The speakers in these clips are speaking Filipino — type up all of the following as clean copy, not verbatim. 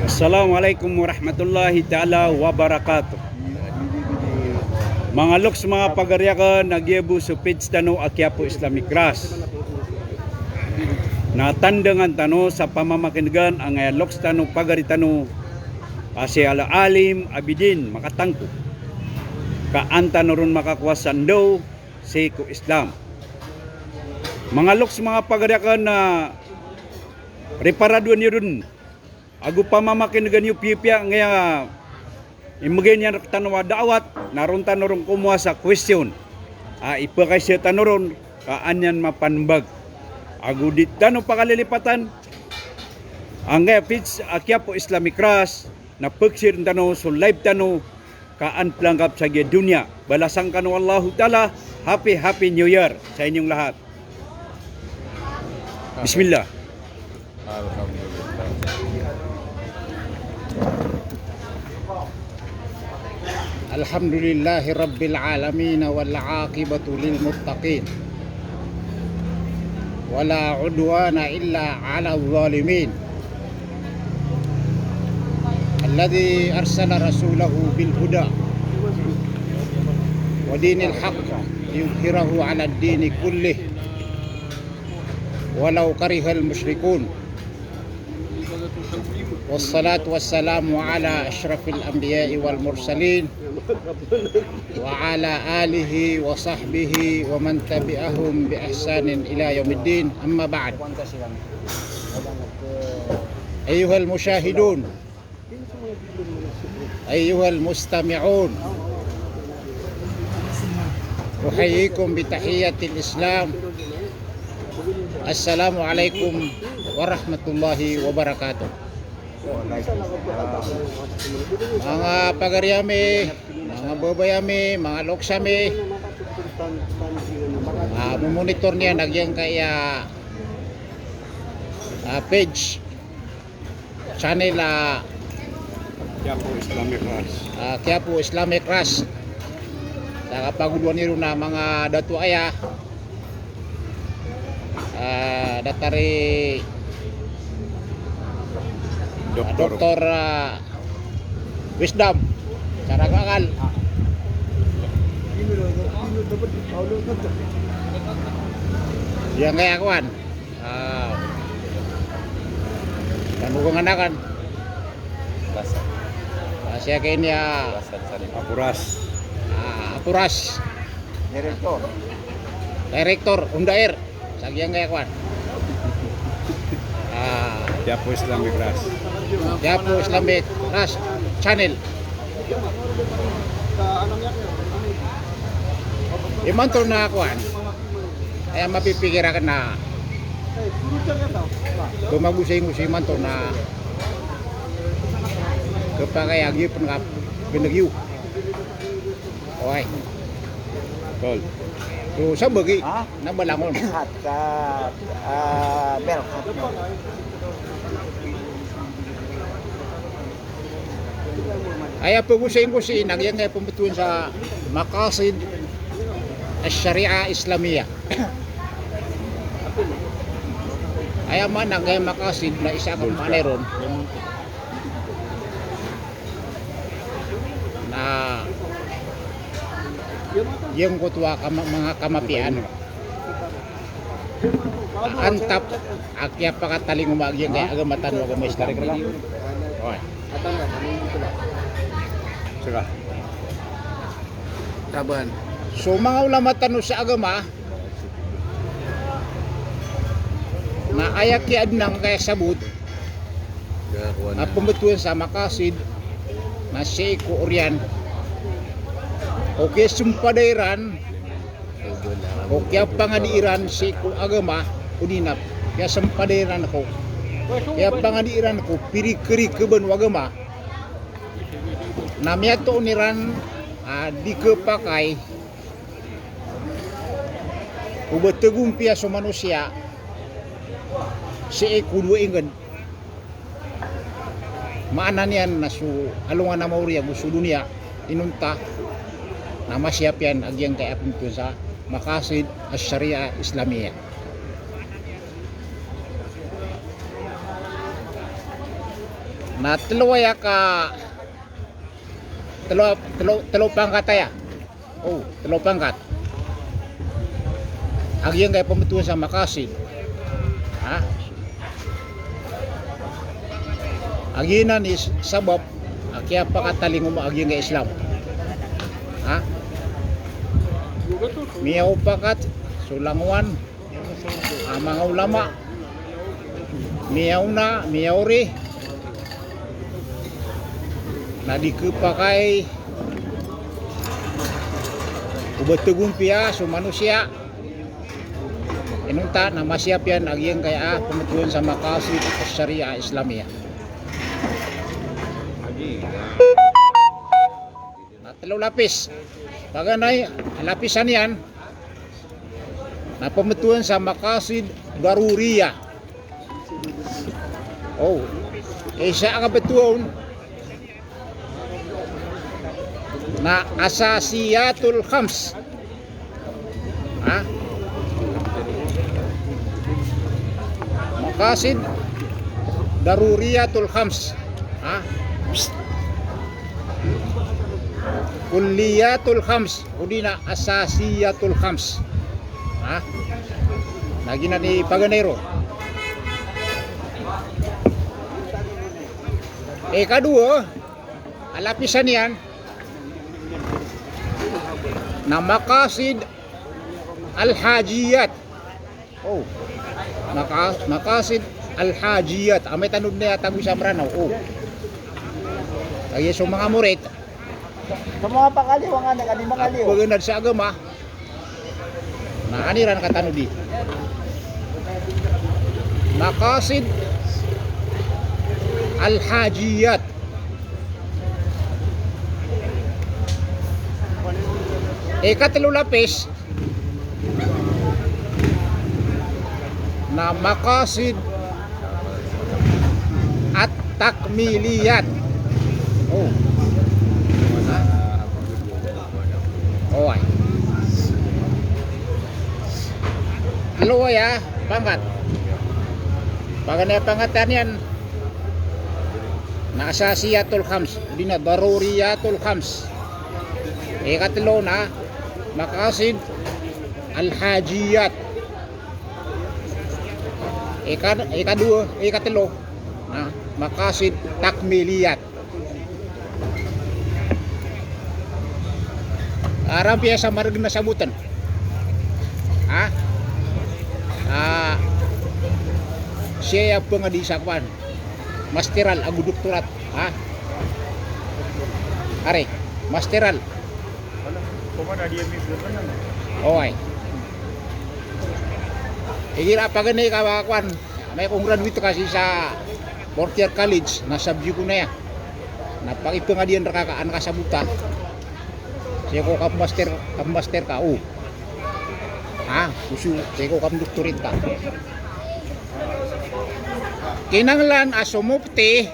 Assalamualaikum warahmatullahi ta'ala wabarakatuh. Mga loks, mga pagaryakan, nagyebu sa page tano Quiapo Islamic Ras. Natandangan tano sa pamamakingan ang loks tano pagaritano kasi alim abidin makatangko. Kaanta na ron makakwasan daw sa Islam. Mga loks, mga pagaryakan na reparadon niyo ron. Agu pamamakingan niyo pipya ngaya imagay niya tanawa dawat narunta norong kumuha sa question. Ipakay siya tanoron kaanyan mapanbag. Agu di tano pakalilipatan ang pitch Quiapo Islamic Ras na pagsir tano so live tano kaan planggap sa dunya. Balasang kanu Allahu Ta'ala, happy New Year sa inyong lahat. Bismillah. Alhamdulillahi Rabbil Alamin wal aqibatu lil muttaqin wala udwana illa ala zalimin alladhi arsala rasulahu bil huda wa dinil haqq yudhhirahu ala ad-din kullih walau karihal musyrikun. Wassalatu wassalamu ala asyrafil anbiya'i wal mursalin wa ala alihi wa sahbihi wa man tabi'ahum bi ihsanin ila yaumiddin, amma ba'd. Ayyuhal musyahidun, ayyuhal mustami'un, uhayyikum bi tahiyyatil Islam. Assalamu alaikum warahmatullahi wabarakatuh. Mga pagaryami, mga babayami, mga loksami, monitor niya nagyang kaya page channel Quiapo Islamic Ras. Quiapo Islamic Ras. Nakapaguluan nyo na mga datu aya datari Doktor Wisdom cara kakal yang kaya kawan kanungan akan siya kayo niya Apuras Direktor Undair sagyang kaya kawan Quiapo Islamic Ras. Quiapo Islamic Ras channel. Imantol na ako kaya mapipikirakan na gumagusay-gusay mantol na kapagayagyo pangap pinagyo. Okay. Tol. So sa bagi na balangon at bel ay pag-usay-gusay nagyang kaya pumutun sa maqasid al-Sharia Islamiyah. Ay man ang kaya maqasid na isa kang maneron na yung kutwa mga kamapian antap akya pakataling umagyan kaya agamatan mo agamay islamic. Okay. Saka. Taban. So mga ulamatan sa agama na ayak kiad nang kaya sabut at pumituan sa makasid na Sheikh Orian o kaya sumpadairan o kaya pangadiiran Sheikh agama uninap kaya sumpadairan ako kaya pangadiiran ako piri-kiri keban agama na miyato niran di kepakai ubat tegung pia so manusia si kudu ingin maanan yan na su alungan na mauriya gusto dunia inunta na masyap yan agyang kaya punto sa makasid as Sharia Islamiyah. na tuluwaya ka telo pangkat ya. Oh, telo pangkat. Agyang kay pamatuan sa Makasid. Ha? Aginan is sabab kaya pakataling mo agyang kay Islam. Ha? Miyaw pakat sulangwan mga ulama miyaw na miyaw ri na dikepakai ubatugumpiya so manusia inunta na masyap yan agyang kaya pamatuan sa Makasid Syariah Islamiyah. Na telaw lapis paganay lapisan yan na pamatuan sa Makasid Daruriyah. Oh, isa ang betuon na asasiyatul khams. Ha? Makasid Daruriyatul khams. Ha? Kulliyatul khams, udi na asasiyatul khams. Ha? Lagi na ni Paganero. Kedua, lapisan yan na Makasid Al-Hajiyat. Oh, Makasid Al-Hajiyat. Amay tanod na yata sa Maranaw. Oh. Kaya so mga murit. Sa mga pakaliw nga na kani makaliw. Pagandad sa agama. Na aniran katanod di. Makasid Al-Hajiyat. Ikatlo lapis na Makasid at Takmiliyat. Oh. Oh ay. Halo ya, pangkat. Paganay pangatan yan. Na asasiyatul khams, di na daruriyatul khams. Ikatlo na Makasid Al-Hajiyat. Ikatlo na Makasid Takmiliyat. Aram piya sa marag na sabutan. Ha? Siya yung pangadisakwan. Masteral ang doktorat. Ha? Are, masteral. Okay. Igira pa ganay kawakuan. May kong graduate kasi sa Portier College. Nasabyo ko na yan. Napakipangadian rakakaan kasabuta. Siya ko master ka. Oh. Ha? Siya ko doktorit ka. Kinanglan asumupti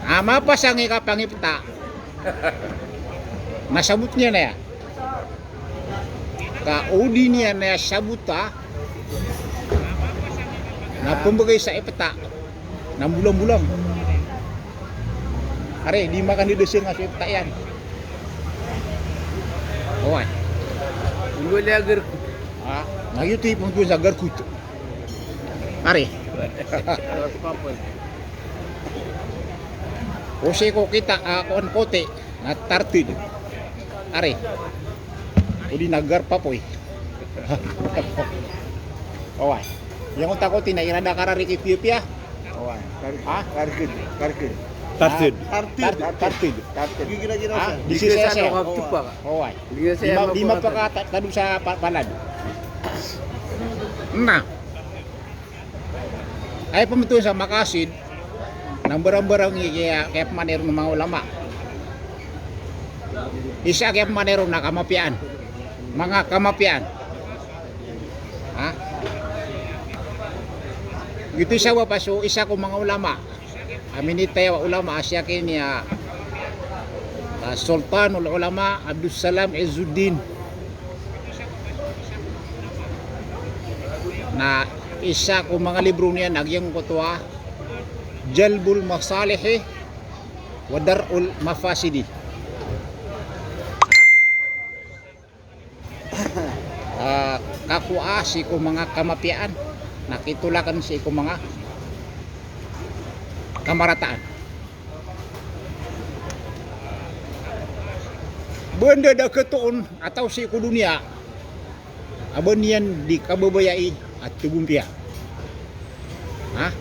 mapasang ikapangipta masabut niya na ya kaudi niya na sabuta na pembagay sa ipeta na bulang-bulang are di makan di desir nga sa ipeta yan oy Nguli agar nagyuti pang tuwan sa garkut are o siya ko kita kon kote na tartid are o di naggarpa po oy yung takot na irada karari kay Pipia Oy, ha karkid. Tartid. tartid Gigila-gila ha siya. di siya Tupa ka. oy Gigila siya. di mapakatado sa palad na ay pamituan sa Makasid ng barang-barang kaya manero ng mga ulama. Isa kaya manero na kamapian. Mga kamapian. Ha? Gitu siya wapaso isa ko mga ulama. Aminitay wa ulama asya kini Sultanul Ulama Abdul Salam Izzuddin. Na isa ko mga libro niya nagyang kutwa jalbul masalihi wa dar'ul mafasidi. Kakua si ko mga kamapian, nakitulakan si ko mga kamarataan. Benda dah ketuon atau si ko dunia, abon yan di kababayai at tugumpia. Ha?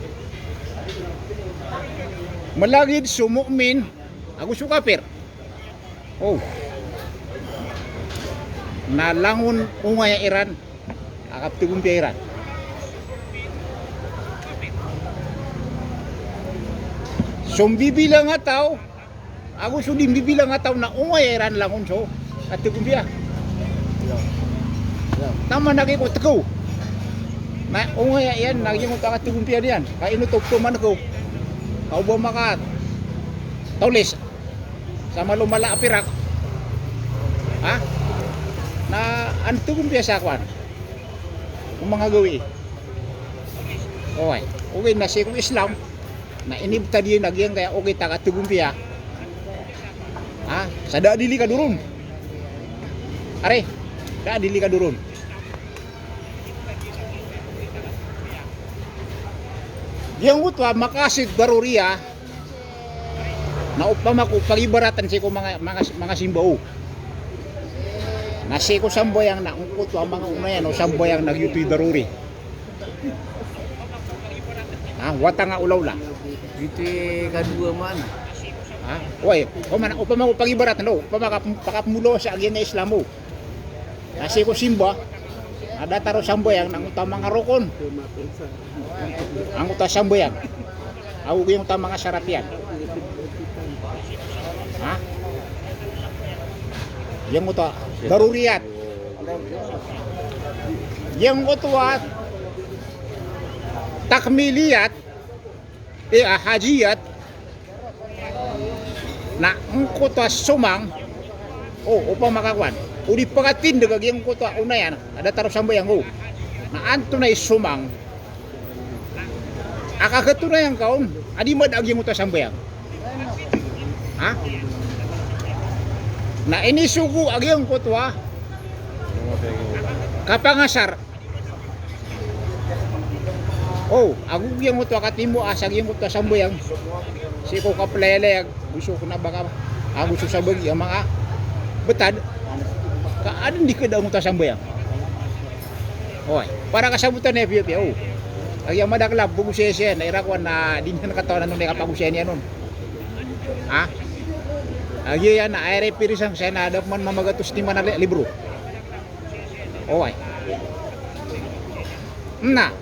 Malagid sumukmin, ako sukapir. Oh. Nalangon ungay Iran, akap tugumpia Iran. Bibilang nga tao, ako sudim bibilang nga tao na ungay Iran langon so at tugumpia. Tama na kayo ko teko. Na ungay yan, nagyang utak at tugumpia diyan. Kaya inutok man ako. Kau ba maka taulis sama lumala apirak. Ha? Na ang tugumpia sa kwan. Kung mga gawi. Okay na si kong Islam na inibta di nagyang kaya okay takat tugumpia. Ha? Sada dili ka durun. Are, da dili ka durun. Yang utwa makasid daruriya na upama ko pagibaratan si ko mga simbao. Nasi ko samboyang na utwa mga unayan o samboyang nagyutoy daruri. Ha, wata nga ulaw lang. Ito kadua man. Ha? Oy, upama ko pagibaratan no, upama pakamulo sa agyan na Islamo. Nasi ko simba, ada taro samboyang nang utama nga rokon. Ang utas samboyan. Ako yung utama nga sarapian. Ha? Yang uta daruriyat. Yang utwa takmiliyat hajiyat na ang kuta sumang upang makakwan. Udi pagatin daga yang kuta unayan ada taro samboyang na anto na sumang akagatunay ang kaon adi madag yung utas sambayang. Ha? Na inisugo agyang kutwa kapangasar. Agug yung kutwa katimo asag yung kutwa sambayang. Si ko kaplele gusto ko na baka gusto sa bagi ang mga betad kaadin di kada ang kutwa sambayang. Para kasabutan na piyo. Ay madaklap bugusya na irakwan na din na katawan nung nakapagusya niya nun. Ha? Ay yan na ay repirisang siya na dapat man mamagatos ni man libro. Okay. Na.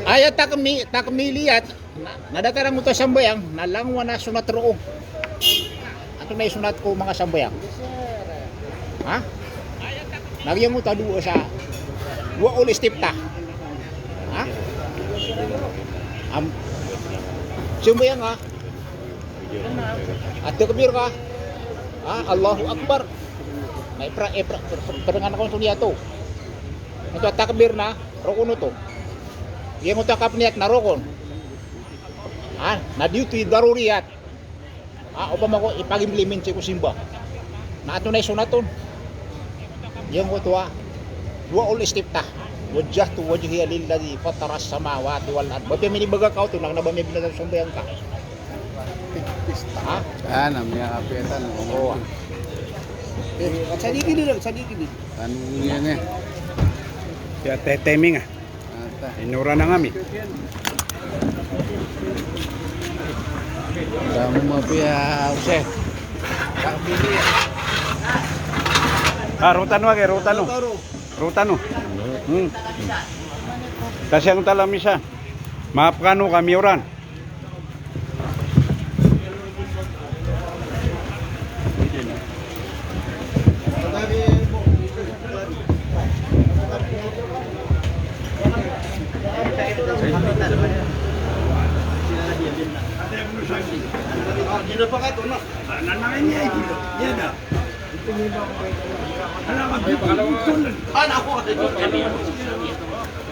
Ay takmiliyat nadatarang mo to sambayang nalangwa na sunat roo. Ato na isunat ko mga sambayang. Ha? Nagyang mo taduo sa wa ul istifta. Ha? Sumbayang ha? At kabir ka? Ha? Allahu Akbar. Na perengan ako niya to. Ito takbir na rokon to. Yang utakap niat na rokon. Ha? Na duty daruriyat. Ha? Upama ko ipag-implement ko simba. Na ato na sunaton. Yang utwa wa ul istiftah wajjahtu wajhiya lilladzi fatara as-samawati wal ard. Babe minibaga ka to nang nabami binatang sumbayang ka. Ha? Namanya apetan. Sadiki din. Anu niya. Ya teteming inura na kami. Kamu mapia Jose. Rutan wage, rutano. Kasi ang talamisa. Maapkano kami oran.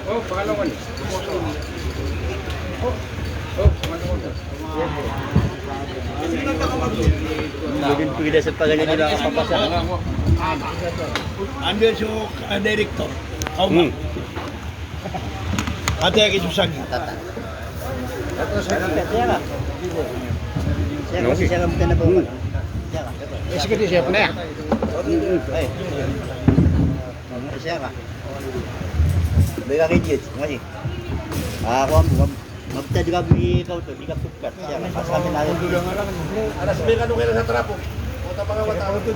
Oh, pangalawa ni. Mungkin pwede sa paganya nila kapapasa. Andyan siya director. Kauma. Ate yang itu sagi. Saya kasi siya ang tinabawan. Sige di siya na. Ay. Siya ka. Bega kejut, masih. Ako ang magtadi kami ikaw to, di ka pukat. Siya ka kasama na rin. Ada sebenarnya kan kira sa trapo. Kota pangawat-awat itu.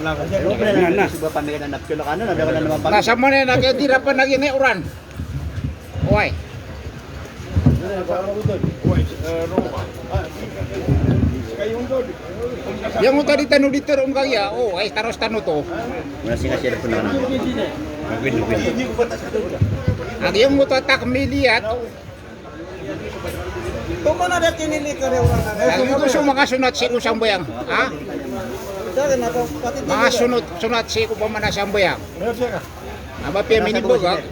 Na. Suba pamigan na napkilo ka na daw na naman pa. Nasa mo na nakitira pa naging uran. Oy. Yang mo tadi tanu dito ron kaya. Oh, ay taros tanu to. Muna siya po naman. Ang yung mo to tak miliat. Tuma na dati nili ka rin orang na. Ang ito sa mga sunat si Usang Bayang. Ha? Mga sunat si ko pa man sa Bayang. Aba pia minibog ha.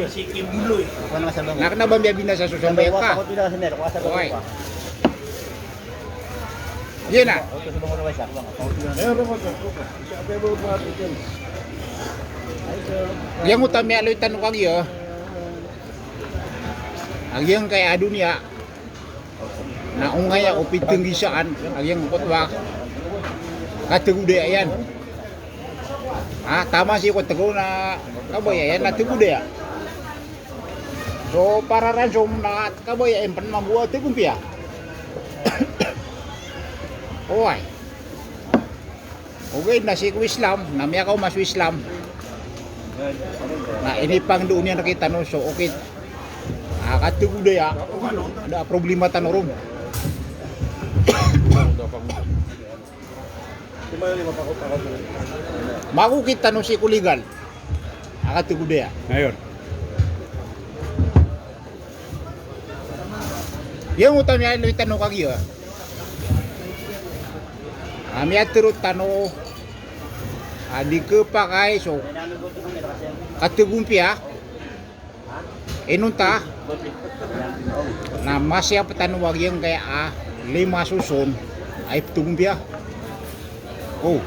Si Kim Buloy. Ako na kasabang. Nak na ba biya bina sa Usang Bayang ka? Ako tidak sa mer, ako sa Oy. bangko. Yan na. Ako sa bangko sa bangko. Yang utama aloy tanong kagyo. Ang yang kay adunya na ungaya o pitong gisaan ang yang kotwa katugude ayan. Tama si kotgo na kaboy ayan na tugude. So para ransom na kaboy ayan pan mabuhat tugumpia. Oy. Okay na si Islam, namaya ka mas Islam. Na ini pang doon niya nakita no, so okay. Katugude ya. Ada problema tanorong. Makukita no si kuligan. Katugude ya. Ngayon. Yang utama niya tanong kagyo. Ami aturut tano adi ke pakai so katugumpia enunta na masya petanu wagyang kaya 5 susun ay tugumpia oh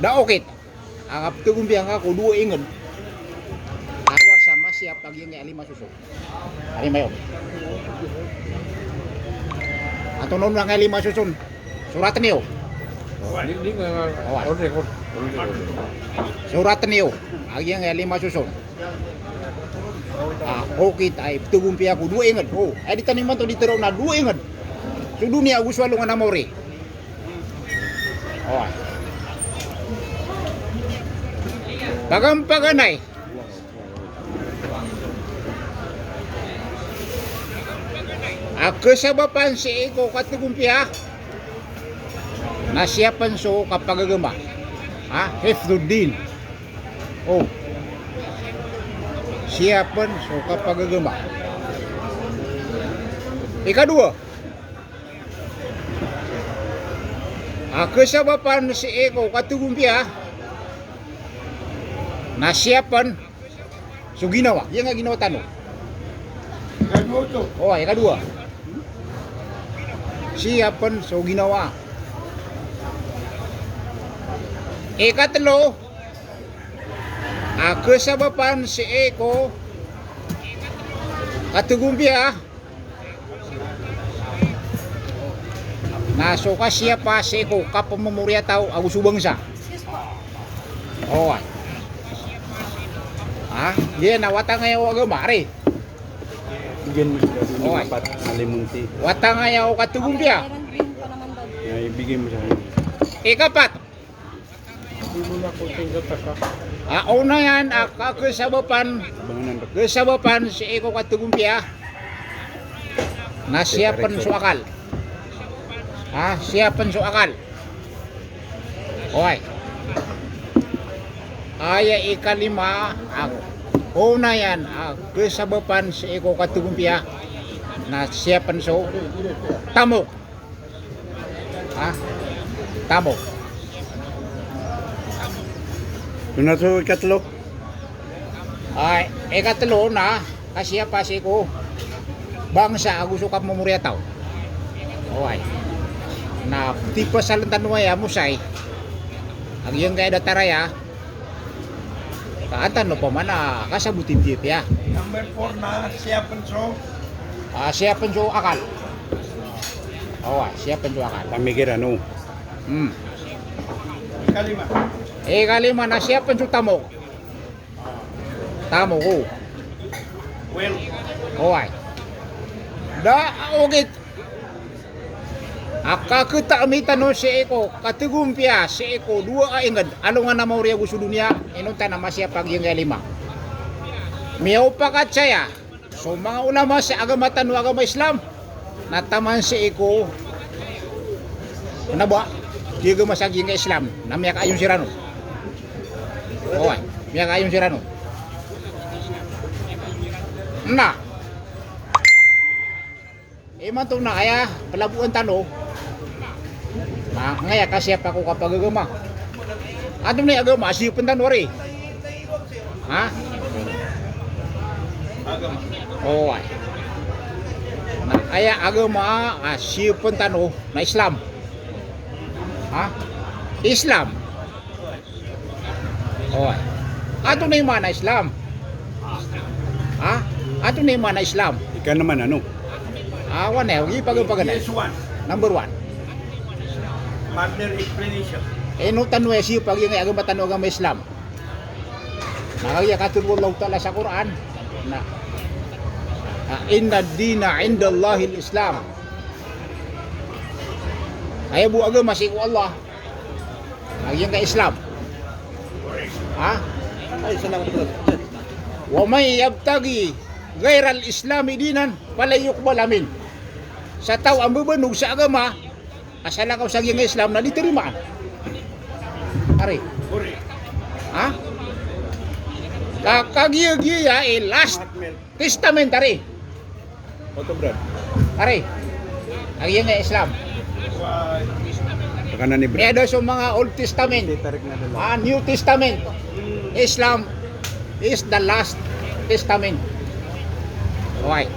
da okit ang tugumpia nga ko duo inged arwar sa masya pagyang kaya 5 susun ari mayo atau non nga 5 susun suratan niyo suratan niyo agyang 5 susun okay ay tugumpia ko duo inged oh ay di taniman to dito na duo inged so dunia agus walo nga namori oh pagampaganay kesabapan si Eko katugumpia nasiapan so kapagagama Hifduddin oh siapan so kapagagama ikadua kesabapan si Eko katugumpia nasiapan so ginawa yan nga ginawa tanong oh ikadua siapan so ginawa. Ikatlo, kesabapan si Eko katugumpia na so kasya pa si Eko kapamamurya tao agus ubangsa. Oh. Dia nawata ngayon agama ari. Bigyan mo siya ng Okay. 4 alimunti. Wata ngayon katugumpia. Ay, bigyan mo siya. Ikapat. Una yan, kesabapan si Eko katugumpia na siapan so akal. Siapan so akal. Okay. Aya ikalima, una yan, kesabapan si Eko katugumpia na siapan so tamok. Tamok. Doon na to ikatlo. Ay, ikatlo na kasya pasi ko bangsa gusto ka memorya tao. Oy. Na tipe salantan waya musay. Ang yung kaya dataraya. Kaatan no pa man kasabutin dia ya. Number 4 na siya Panso. Siya penjo akal. Siya penjo akal. Pamigir ano. Kalima. Kalima na siya penjo tamo. Tamo ko. Well, Oy. Da ogit. Akakita amita no si Eko, katigumpia si Eko, dua aingad, ano nga na mauriya gusto dunia, inunta na masya pag yung lima. Miyaw pakat saya, so mga ulama sa agama tanu agama Islam, nataman si Eko, ano ba? Di agama sa agama Islam, na miyak ayong sirano. Oy, miyak ayong sirano. Na, iman to na kaya, palabuan tano, ngaya kasi pa ko kapag agama. Ato na agama, sipan tanwari. Ha? agama. Oo ay. Na kaya agama, sipan tano na Islam. Ha? Islam. Oo ay. Ato na yung mga na Islam. Ha? Ato na yung mga na Islam. Ika naman ano. Awan eh, huwag ipag-paganan. Yes, 1. Number 1. Partner explanation. No tanwe siya pag yung agama tanu agama Islam. Nakaya katulong Allah Ta'ala sa Quran na inna dina inda Allahil Islam. Ay bu agama si Allah. Ang ka Islam. Ha? Ay, salamat bro. Wa may yabtagi ghairal islami dinan fala yuqbal amin. Sa tao ang bubanog sa agama asala ka sa Islam na ditirimaan. Ari. Correct. Ha? Kakagiya last testament ari. Oto brad. Ari. Ang nga Islam. Pakanan ni brad. May sa mga Old Testament. New Testament. Islam is the last testament. Okay.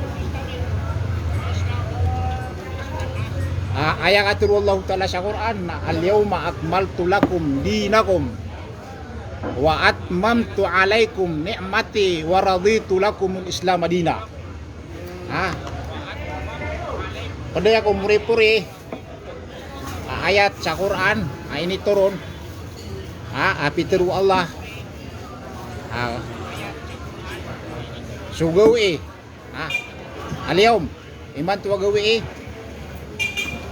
Ayat Allah Ta'ala sa Quran na al-yawma akmaltu lakum dinakum wa atmamtu alaikum ni'mati wa raditu lakum al-islam madina. Padaya ko muri-puri ayat sa Quran ini turun apitiru Allah sugawi al-yawm iman tu gawi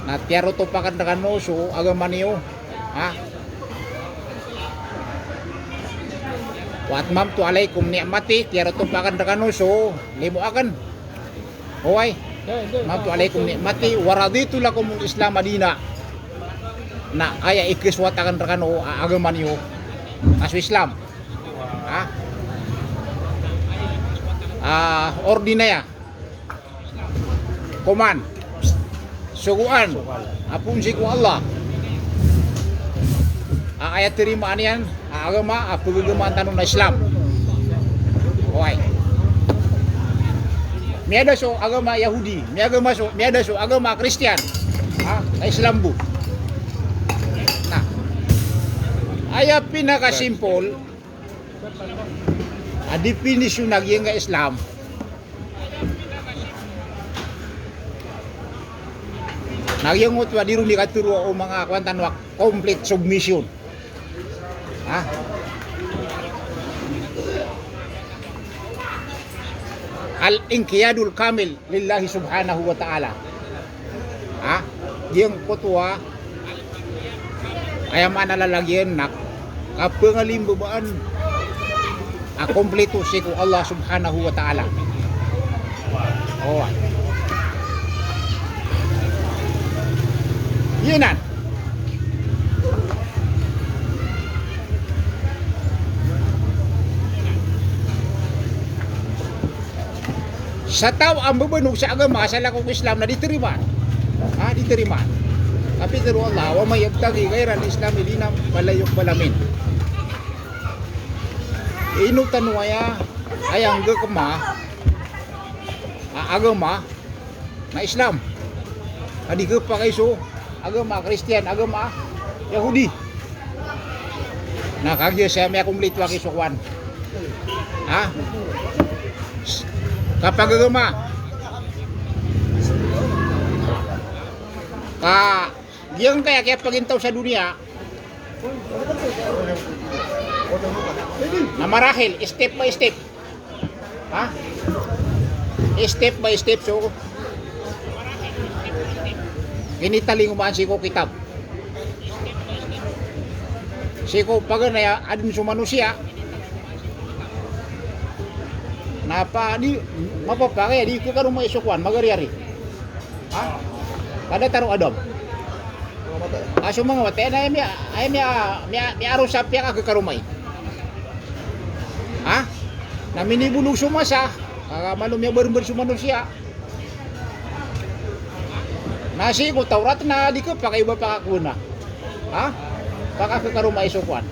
na tiaro to pakandakan mo so agama niyo wa atmamtu alaikum ni'mati tiaro to pakandakan mo so limo akan hoy atmamtu alaikum ni'mati wa raditu lakum al-islam madina na aya ikiswat akan rekano agama niyo asu Islam ordinaya koman suguan apun si ku Allah ayat terimaan yan agama pagagamaan tanong na Islam okay miada so agama Yahudi miada so agama Kristiyan Islam bu nah ayat pinaka-simple definisyon nagyang nga Islam nagyang utwa dirong di katuro o mga kwantan wa complete submission al-inqiyadul kamil lillahi subhanahu wa ta'ala yung kutwa ay manalalagyan na kapangalimbabaan kompleto si ko Allah subhanahu wa ta'ala yinan sa tao ang bubunog sa agama sa lakong Islam na ditiriman ditiriman tapi teru Allah wa may yabtagi ghairal islami dinam balayuk balamin inutan waya ayang gekema agama na Islam. Adi ke pakai so agama Kristen, agama Yahudi. Nah kagya saya may akong litwa kisukwan. Ha? Kapag agama yang kaya pagintaw sa dunia na marahil step by step. Ha? Step by step so initaling umaan siko kitab siko paganaya adin sa manusia napa di mapapakaya di ko karong maisukwan magaryari. Ha? Pada taruh Adam aso mga wate na mi aros sa piya ka karumay. Ha? Na minibulog sumasa malum ya berber sa manusia. Nasi ko Taurat na di ko pakai iba pakakuna. Ha? Paka ke karumay sukwan.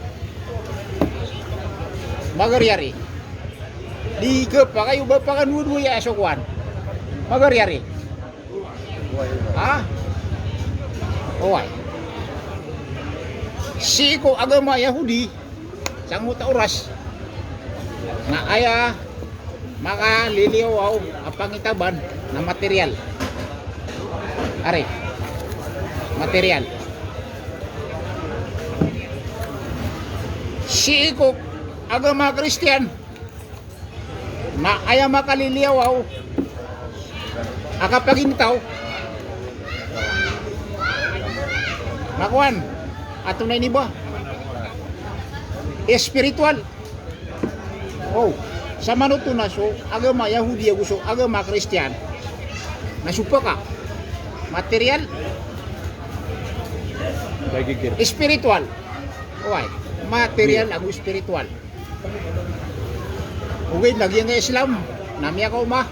Magaryari. Di ke pakai iba pakanudwo ya sukwan. Magaryari. Ha? Oy. Si ko agama Yahudi sangut oras na aya makaliliwaw ang pangitaban na material. Are. Material. Si ko agama Kristen na aya makaliliwaw akapagintaw makuan ato na iniba espiritual. Oh, sa manuto na so agama Yahudi gusto agama Kristen nasupa ka material spiritual. Oy, material ang spiritual. Ugay lagi nga Islam namya ka uma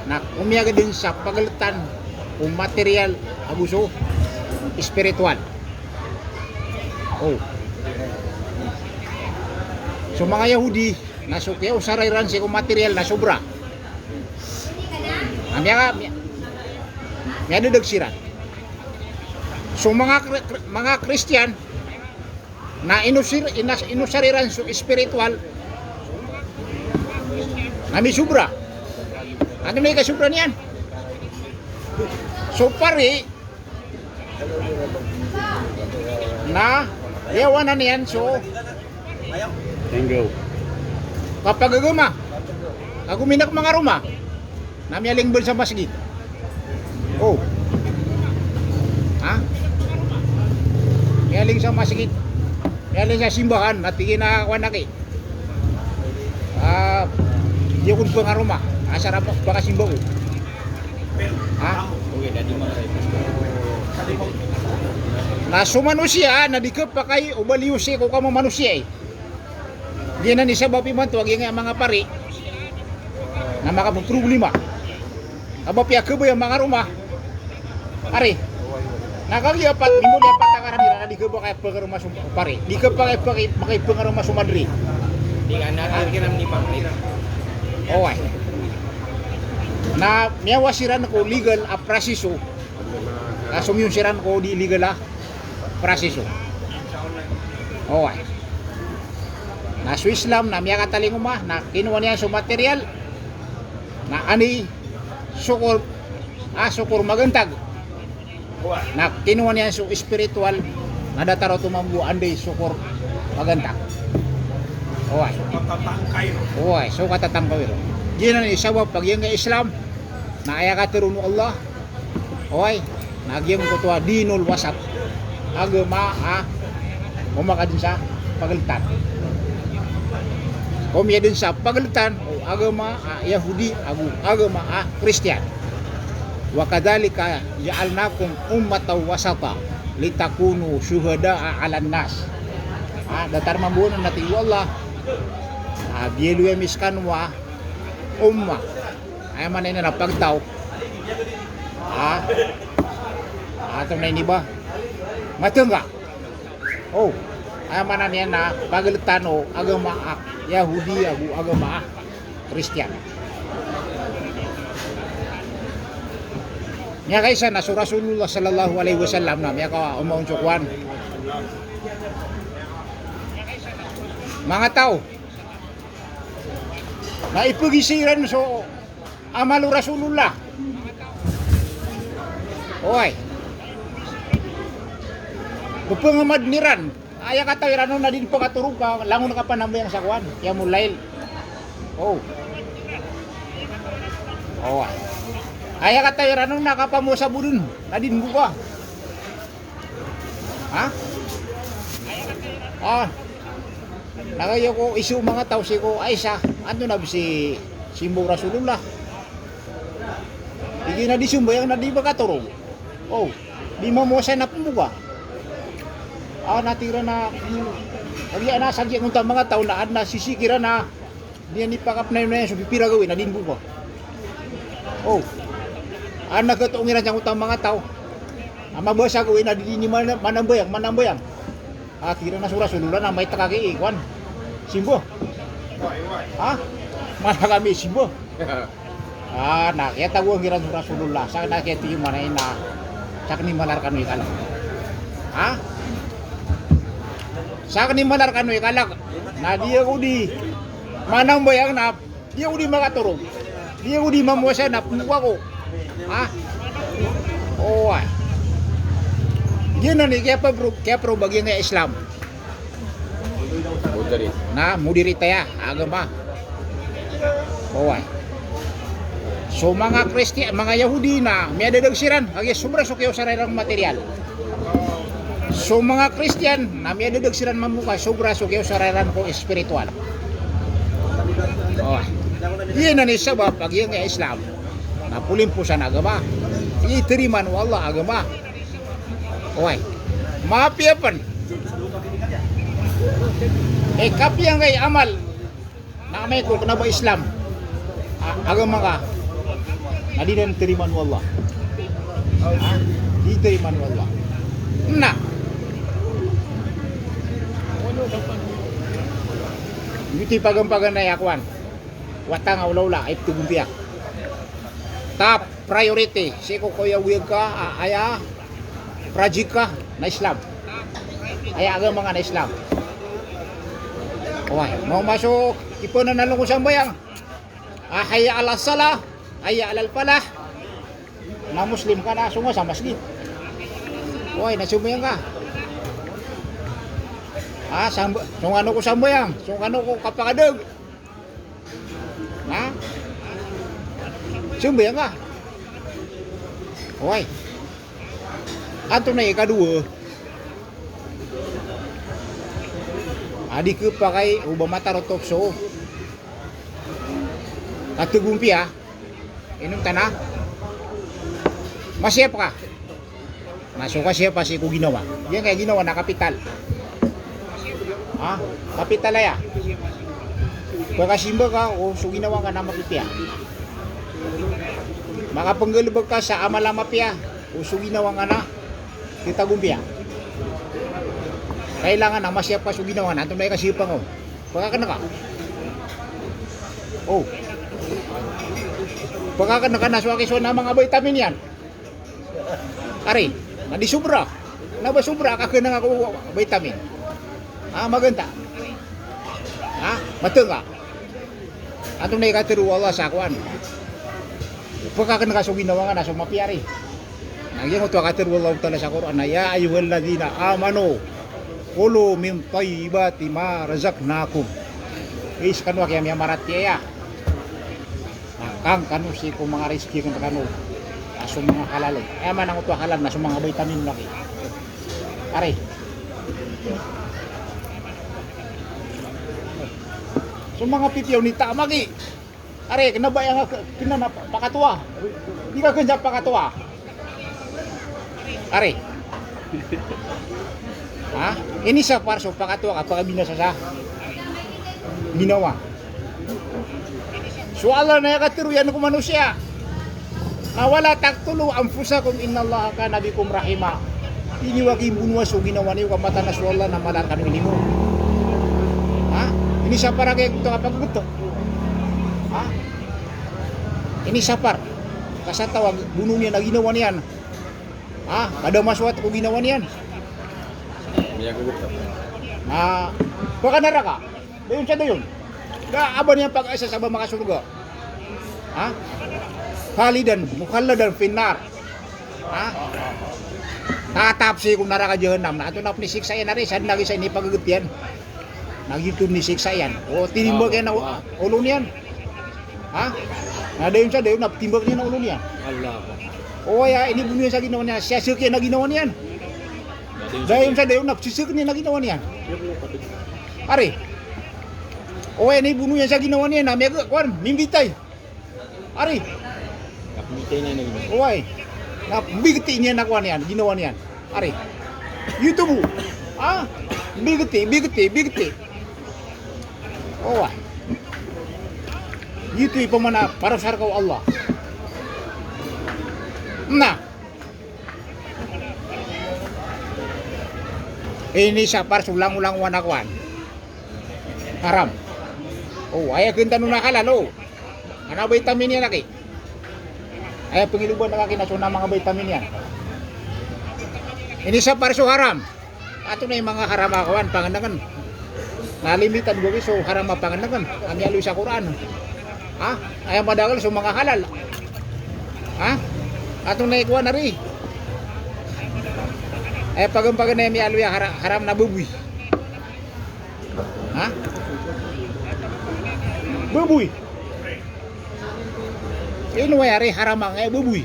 na umiyaga din sa pagalitan o material ang gusto spiritual. Oh. So mga Yahudi nasukyaw sarayran si kung material na sobra. Amya dagsiran. So mga Christian na inusariran so spiritual nami sobra. Ano na ikasubra niyan? So pare na yawanan niyan so Tango. kapag agama aguminak mga Roma namialing sa masjid. Oh. Ha? Mialing sa masjid. Mialing sa simbahan natigin na kwanaki. Di ko pa nga Roma. Asarap baka simbaw. Ha? Na sumanusia na di ka pa kay ubaliusi ko ka manusia eh. Di na ni sa bapi man tuwag yung mga pari na makaproblema. Abapya ka ba yung mga Roma? Ari, nakagyapat, di mo dapat takaran nila na di ka ba kaya pagkaruma pari? Di ka pa kaya makipagkaruma sumadri? Di ka natin ni Panglit. Okay. Na miyawasiran ko legal a prasiso. Asumyong siran ko di legal a prasiso. Okay. Na sa Islam na miya kataling umah na kinuha niya sa material na ani sukur sukur magantag na kinuha niya sa spiritual na dataro tumambu anday sukur magantag. Okay. Okay, so katatangkaw ito. Diyan na isawab pag yung Islam na aya ka tiruno Allah. Okay, nagyang ko to dinul wasap. Agama umaka din sa pagalitan. Umiya din sa pagalitan o agama Yahudi, agama Kristen. Wa kadzalika ja'alnakum ummatan wasata litakunu syuhada'a 'alan nas. Datar mambunan natin Allah. Bielu miskan wa umma ay man na pagtaw atong na ini ba matengga oh Amanan niya na pagalitano agama Yahudi agama Kristyan. Nya kaysa na Rasulullah sallallahu alaihi wasallam na miya ka umaon chukwan. Mga tao na ipagisiran so amalu Rasulullah. Oy. Bupangamad niran. Aya ka tayo rano na din pagaturog ka langon ka pa nambayang sa kwan. Ya mulail. Oh. Oh. Aya ka tayo rano nakapamo sa budun. Na din buka. Ha? Ah. Nagayo ko isu mga tao si ko ay sa ano na si Simbo Rasulullah. Hindi na di sumbayang na di pagaturog. Oh. Di mo sa na pumbuka. Natira na kaya na sagya ng mga tao na na sisikira na diyan ipakap na yun so pipira gawin na din buko. Oh. Nagatuungiran sa mga tao. Mabasa gawin na di ni manambayang. Tira na Rasulullah na may takagi ikwan. Simbo. Ha? Mana kami Simbo. Nakita ko ngiran Rasulullah. Sa nakita yung manain na sa kanimalar kanu ikala. Ha? Sa kanimalar kanu ikala na dia ko di manang bayang na dia ko di makaturog. Dia ko di mamuasa na pumuka ko. Ha? Oh. Gina ni kaya pro bagian ng Islam. Na mudirita ya agama. Oh. So mga Kristiyan, mga Yahudi na may dadagsiran, agi sobra so kayo sa rarang material. So mga Kristiyan na may dadagsiran mamuka, sobra so kayo sa rarang ko espiritual. Oh. Yan na ni sabab pag yung Islam na pulimpusan agama. Itiriman wallah agama. Oy. Maapiapan. Kapiyang kay amal na may ko na ba Islam? Agama ka. Adi dan teriman wallah. Di teriman wallah. Nah. Yuti pagampagan na yakwan. Watang awlawla ay tugumpiya. Top priority. Siko kuya wiyag ka aya prajika na Islam. Aya agama nga na Islam. Oy, mau masuk ipo na nalong usang bayang. Hayya ala salah, hayya alal falah. Na Muslim ka na sungo sa masjid. Oy, nasumayang ka. Sung ano ko sambayang, sung ano ko kapakadag. Ha? Sumbayang ka. Oy. Ato na ikadua. Adi ke pakai ubah mata rotokso. Katugumpi inong tanah. Masih apa? Nasuka siapa sih ku ginawa? Yan kaya ginawa na kapital. Kapital ya. Pagkasimba ka o so ginawa ka na makipya. Makapanggalibag ka sa amalamapya o so ginawa ka na kita gumpya. Kailangan na masya pa so ginawa na. Ito na ikasipang o. Pagkakan na ka. Oh. Pagkakan na ka na so akiswa na mga vitamin yan. Ari, nadi sobra. Naba sobra ka na ako vitamin. Maganda. Betul ka? Ito na ikatiru Allah sa akuan. Pagkakan na ka so ginawa ka na so mapiyari. Nagyan mo ito akatiru Allah ta'ala sa Quran na ya ayyuhalladhina amanu Kulu min tayyibati ma razaqnakum. Is kanwa kaya may marati ya. Kang kanu si ko mga rezeki kan kanu. Aso mga halal. Man ang uto halal na so mga vitamin laki. Are. So mga pityaw ni tamagi. Are kinabayang kinana pakatuwa. Di ka kanya pakatuwa. Are. Ini sa parso pakatuwa kapag binasa sa ginawa. So Allah na yakatiruyan ko manusia. Wala taqtulu anfusakum innallaha kana bikum rahima. Ini wagi bunwa so ginawa niyo kamata na swalla na malakan ng limo. Ha? Ini siapa lagi ito kapag gusto? Ha? Ini sapar. Kasatawag, bunuh niya na ginawa niyan. Ha? Kada maswat ko ginawa niyan. Baka naraka. Dayon siya dayon. Aba niya pag-asa sa mga surga. Ha? Khalidan, mukhalladan finnar. Ha? Tatapsi kung naraka jahannam. Na ato na ni siksa yan nari. Saan lagi sa ini pagagutian? Nag-YouTube ni siksa yan. O tinimbag yan na ulo niyan. Ha? Dayon siya dayon, timbag niya na ulo niyan. Allah. O kaya ini bunuh sa ginawa niya. Siya sirkya na ginawa niyan. Dayon siya dayon, nagsisirk niya na ginawa niyan. Ari. O kaya ini bunuh niya sa ginawa niyan. Namyaga, kuwan, mimbitay. Ari. Kapitay na naging. O kaya. Bigti niya na kuwan niyan. Ginawa niyan. Ari. YouTube. Ah. Bigti. O kaya. Itu pemana para sarkau Allah. Nah, ini sapar ulang-ulang wanakwan haram. Oh, ayah kinta nuna halal oh. Ana vitamin yan lagi. Ayah pengiluban na kaki na suna mga vitamin yan. Ini sapar so haram. Ato na yung mga haram akawan pangandangan. Nalimitan gue so haram pangandangan. Kami alu sa Quran. Ha? Ayah madagal so mga halal. Ha? Atong naikuha na rin. Ay pag-pagan na yung aluya haram na bubuy. Ha? Bubuy. Yun wayari haram ang bubuy.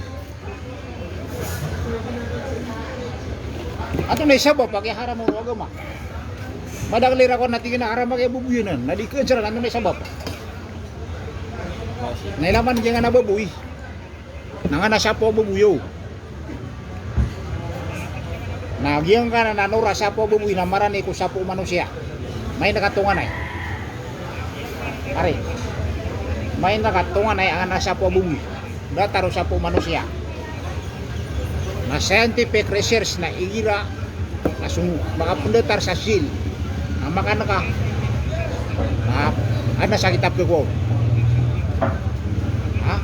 Atong naisaba pag haram mo agama. Madagal ko natin na haram ang bubuy na. Nadikan sila atong naisaba. Nailaman diyan nga nababuy. Nanga na siya po bubuyo. Nagyang ka na nanura siya po bubuy na marani ko sa po manusia. May nakatungan ay. Ari. May nakatungan ay ang nasa po bubuy. Dataro sa po manusia. Na scientific research na igira na makapundatar sa sil. Na makanaka. Na sa kitab ko. Ha?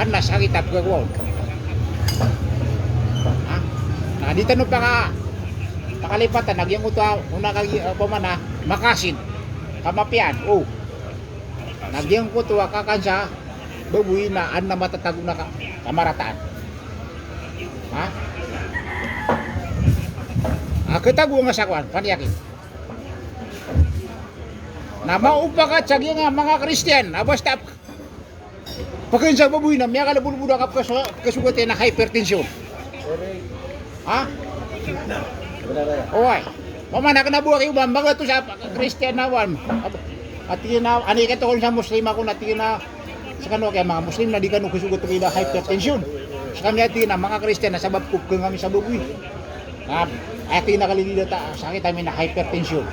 Ana sa kitab ko. Ha? Nah, dito no pakalipatan nagyang uta una kag pamana makasin. Kamapian. Oh. Nagyang ko tuwa kakansa babuy na an na matatago na kamarataan. Ha? Katago nga sa kwan, paniyakin. Na maupa ka tsagi nga mga Kristiyan, basta pagkain sa babuy na miya kalabulbuda ka kasugatin na hypertension. Ha? Oy. Pamana ka na buwa kayo ba? Mga to sa Kristiyan na wan. At na, ani ka to sa Muslim ako na tina sa kano kaya mga Muslim na di ka nung kasugot kayo na hypertension. Sa kanya tina mga Kristiyan na sabab kung kami sa babuy. At tina kalilida ta sakit kami na hypertension.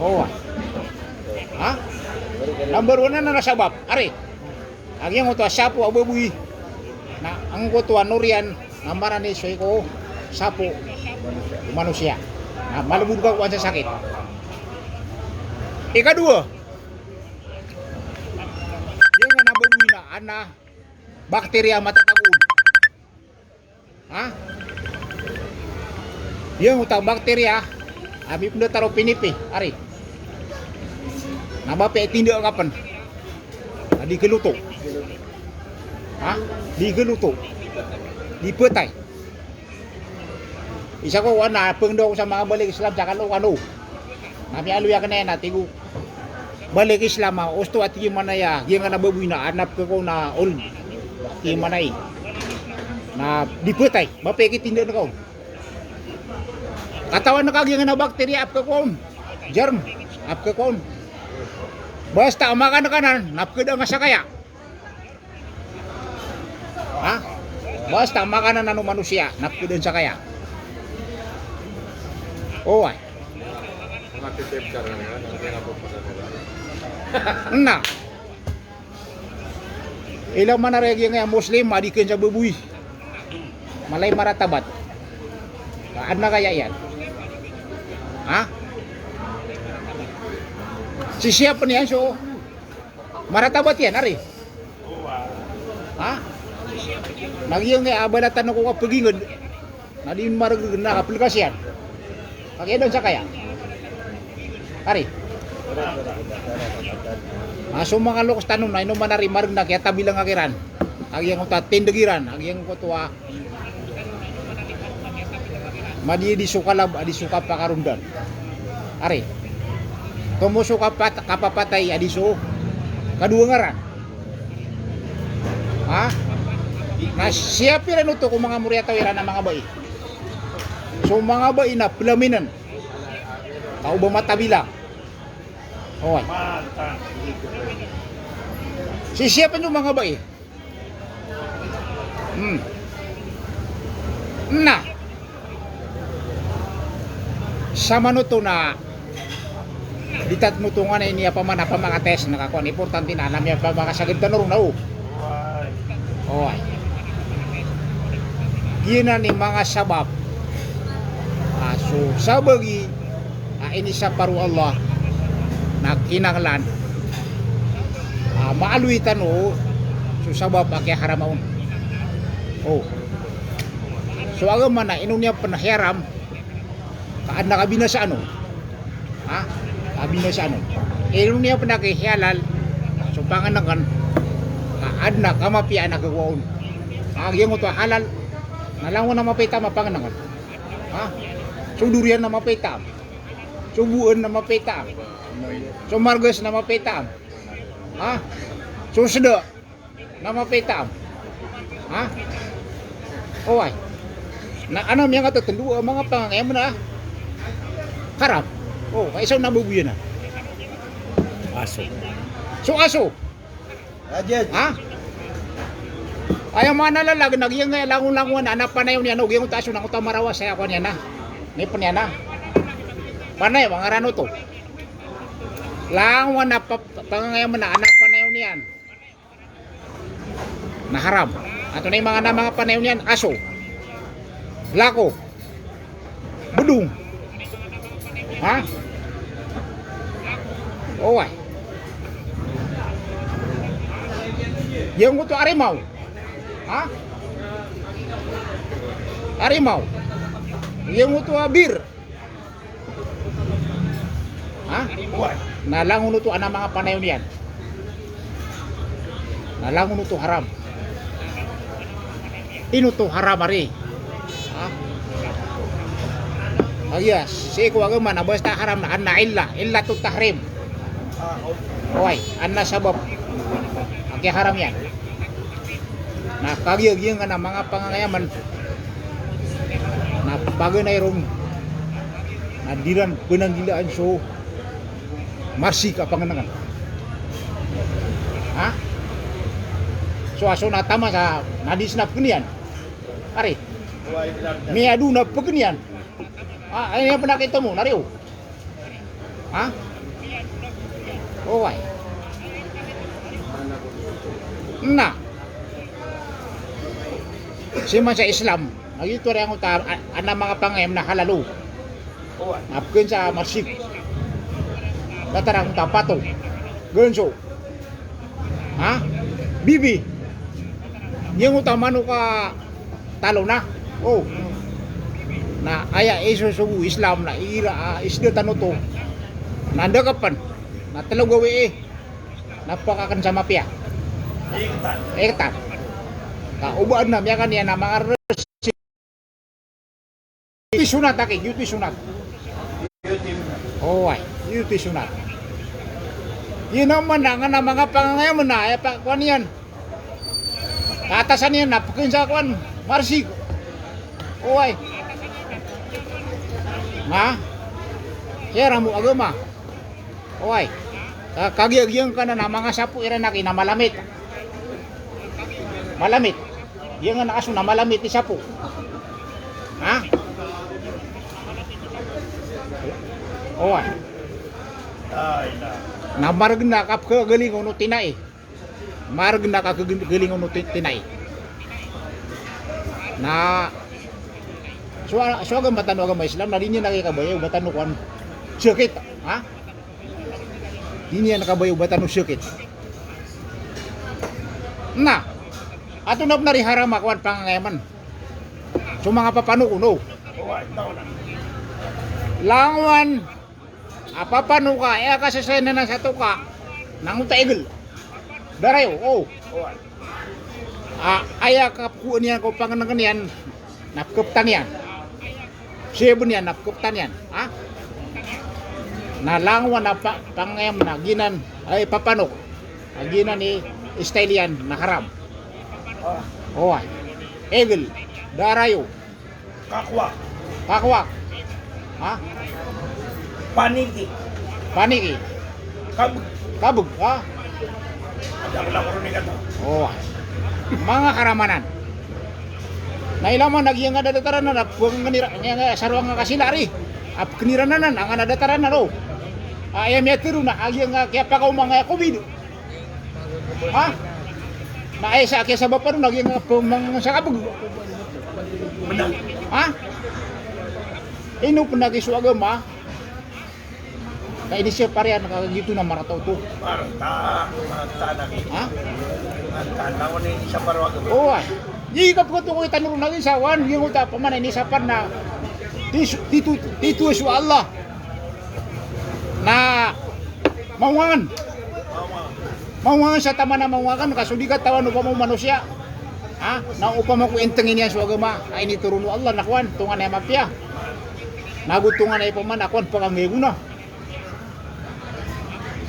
Oh. Ha? Number 1 na nasabab. Ari. Ang yung ito sapo ababuy. Na ang ito nurian na marani soy ko sapo manusia. Na malubog ka kuan sa sakit. Ikadua. Yung nga nababuy na ana bakterya matatagun. Ha? Yung utang bakterya abi pun taro pinipi, ari. Nabape tindak kapan? Di geluto. Ha? Di geluto. Di petay. Isa ko wana pengdo sa mga balik Islam sa kalo ano. Nabi alu ya kana tigu. Balik Islam usto at gimana ya, giang na babuy na anap ko na old. Gimana na di petay, bape tindak na ko. Katawan na kagyan na bakterya ap ka kon. Germ ap ka kon. Basta makan kanan napkeda nga sakaya. Ha? Basta makanan ng manusia napkeda sa kaya. Oh ay. Matitip ka rin nga, hindi na po pala nila. Na. Ilang manaregi nga Muslim madikin sa babuy. Malay maratabat. Kaan na kaya yan? Ha? Sisiyapan yan, so maratabat yan, ari. Ha? Nagyang nga abalatan ako kapagingod na di marag na aplikasyan. Kaya doon sa kaya? Ari. So mga lokas tanong na inuman na rin marag na kaya tabi lang akiran. Agyang ko ta tindagiran, agyang ko tuwa. Madi di sukalab, adi suka pakarundan. Ari. Tumuso kapapatay adi so kadua ngaran. Ha? Na siya pira no to kung mga murya tawiran ng mga bai. So mga bai na pelaminan. Tao ba matabila? Hoy. Sisiyapan yung mga bai. Na. Sama no to na ditat mo to nga na iniya pa man pa mga test nakakuan importante na alam niya pa makasagid tanong na o. Hoy. Gina ni mga sabab. So sabagi ini sa paru Allah nagkinanglan. Maaluitan o so sabab akya haramaon. Oh. So agam man na inong niya panahiram kaan nakabina sa ano? Ha? Kabina sa ano? Inong niya panakihalal so panganangan kaan na kamapian nagagwaon. Agyang mo to halal nalangon na mapita mapanganangan. Ha? So durian na mapita. So buon na mapita. So margas na mapita. Ha? So seda na mapita. Ha? Oy. Na ano miya nga tatandu mga pangangayam na. Harap. Oh, kaisaw nabubuyan na. Aso. So aso. Ajed. Ha? Ayaw mga nalalag, nagyang langon-langon, anak panayaw niya, nagyang utaso ng utamarawa sa ako niya na. May pa niya na. Panay, mga rano to. Langon na pangangayam na, anak panayaw niyan. Naharam. Ato na yung mga panayaw niyan, aso. Lako. Budung. Ha? Oy. Yang ko to arimaw. Ha? Arimaw. Yang mo to bir. Ha? Nalangon to ana mga panayon yan. Nalangon to haram. Ino to haram ari. Ha? Ayas, si ko agaman na basta haram na anna illa to tahrim. Oy, anna sabab. Kaya haram yan. Na kagyag-gyang na mga pangangayaman na bagay na irong na diran penanggilaan so marsi ka panganangan. Ha? So aso na tama sa nadisnap kanian. Ari. May adu na pagkanian. Ano yung pinakita mo? Nariyo? Ha? Okay. Na. Siman sa Islam, nagito rin ang ana mga pangayam na halalo. Napkin sa marsik. Datarang tapato. Ganso. Ha? Bibi. Yung utamano ka talo na. Oh. Na aya iso sa Islam na ira isda tano to. Nanda kapan. Na talagawi napakakan sa mapya. Ektan. Ubaan na miya kaniya na mga yuti sunat aki, yuti sunat. Oh, ay, yuti sunat. Yun naman na mga pangangayam na, ay pa kuan yan. Katasan yan, napakin sa kuan, marsi. Oh, ay. Ha? Kaya mo agama. Oh, ay. Kagyag-gyang ka na mga sapu iran aki na malamit. Malamit. Yang nga nakaso na malamit isa po. Ha? Oy. Na marag na kap kagaling uno tinay. Marag na kagaling uno tinay. Na So agam batano agama Islam na linya nakikabayo batano kwan syukit, ha? Linya nakabayo batano syukit. Na, ato na nari haram akwan pangangayaman. So mga papano kuno. Langwan apapano ka kasasayana na sa tuka nang taigel. Darayo, oh. Aya kapuan yan ko panganangan yan napkuptan yan. Siyebon yan napkuptan yan, ha? Nalangwan na pangayam na ginan ay papanok. Ginan ni style yan na haram. Oh, egel, darayo, kakwak, ha? Paniki. Paniki, kabug, ha? Ada ko rin ito. Oh, mga karamanan. Nailaman nagyang nga dadataran na puwang kanira nga sarwang nga kasilari. Ap kanirananan ang nadataran na ro. Ayam ya tiru na agyang nga kaya pa mga COVID. Ha? Na ay sa kaya sa bapa ro nagyang nga pumang sa kabug. Ha? Ino po nagisu agama. Kaya ini siya parehan nakagito na marataw to. Marta lagi. Ha? Marta na ni sa parwag. Oo. Jika ko to ko itanong lagi sa wan, yung uta pa man ini sapan na dito su Allah na mawangan sa tama na mawangan kasudigat tawan upang mo manusia. Ha? Na upang mo ko entengin yan sa agama. Ay ni turun Allah nakwan tungan ay mapya. Nagutungan ay paman akwan pangangeguna.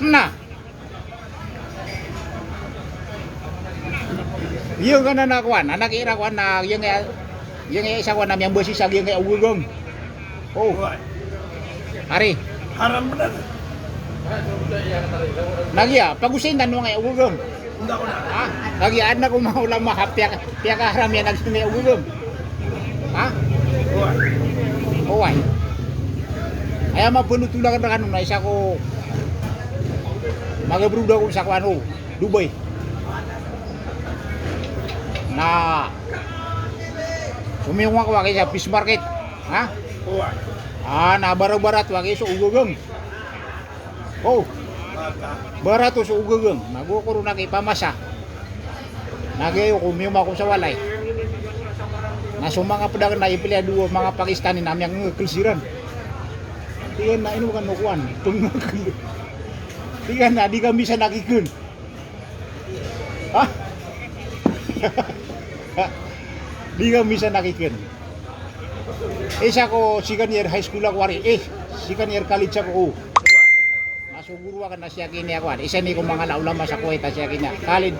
Na yung kana na kwan anak ira kwan na yung isa kwan na yang besi sag yung ugugong. Oh hari Haram benar. nagya pagusin dan mga ugugong. Enggak ko na. Ha lagi ada ko mga ulama hapya ka haram yan nagsumi ugugong. Ha oy ay mapunutulakan na kanong na isa ko magabruda ko sa kwan Dubai na sumiwa ko wagi sa fish market, ha? Na barat-barat wagi sa ugugong. Oh, barat sa ugugong. Nagukuro na kay pamasa. Nagayo ko miyuma ko sa walay. Na mga pedagang na ipilya duo mga Pakistani na amyang ngekilsiran. Tiyan na ino kan nukuan. Tiyan na di kami bisa nakikun. Ha? Di ka bisa nakikin. Isa ko second year high school ako wari. Second year college ako. Masuguro ka na siya kini ako. Isa ni ko mga ulama sa Kuwait siya kini. Khalid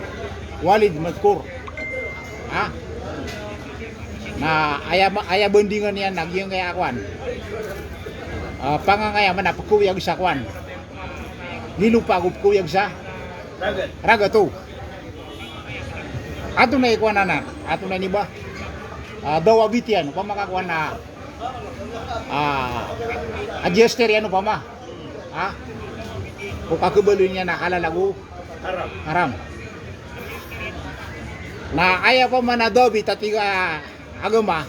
Walid Madkur. Ha? Na aya bendingan niya nagyang kaya akwan. Pangangayaman na pagkuyag sa akwan. Nilupa ko pagkuyag sa Raga to. Ato na ikuan na ato na ni ba? Dawa bitian, pa makakuan na adjuster yan pa ma. Ha? Kung kakabalo niya na kalalago, haram. Na aya pa man na dobi tatiga agama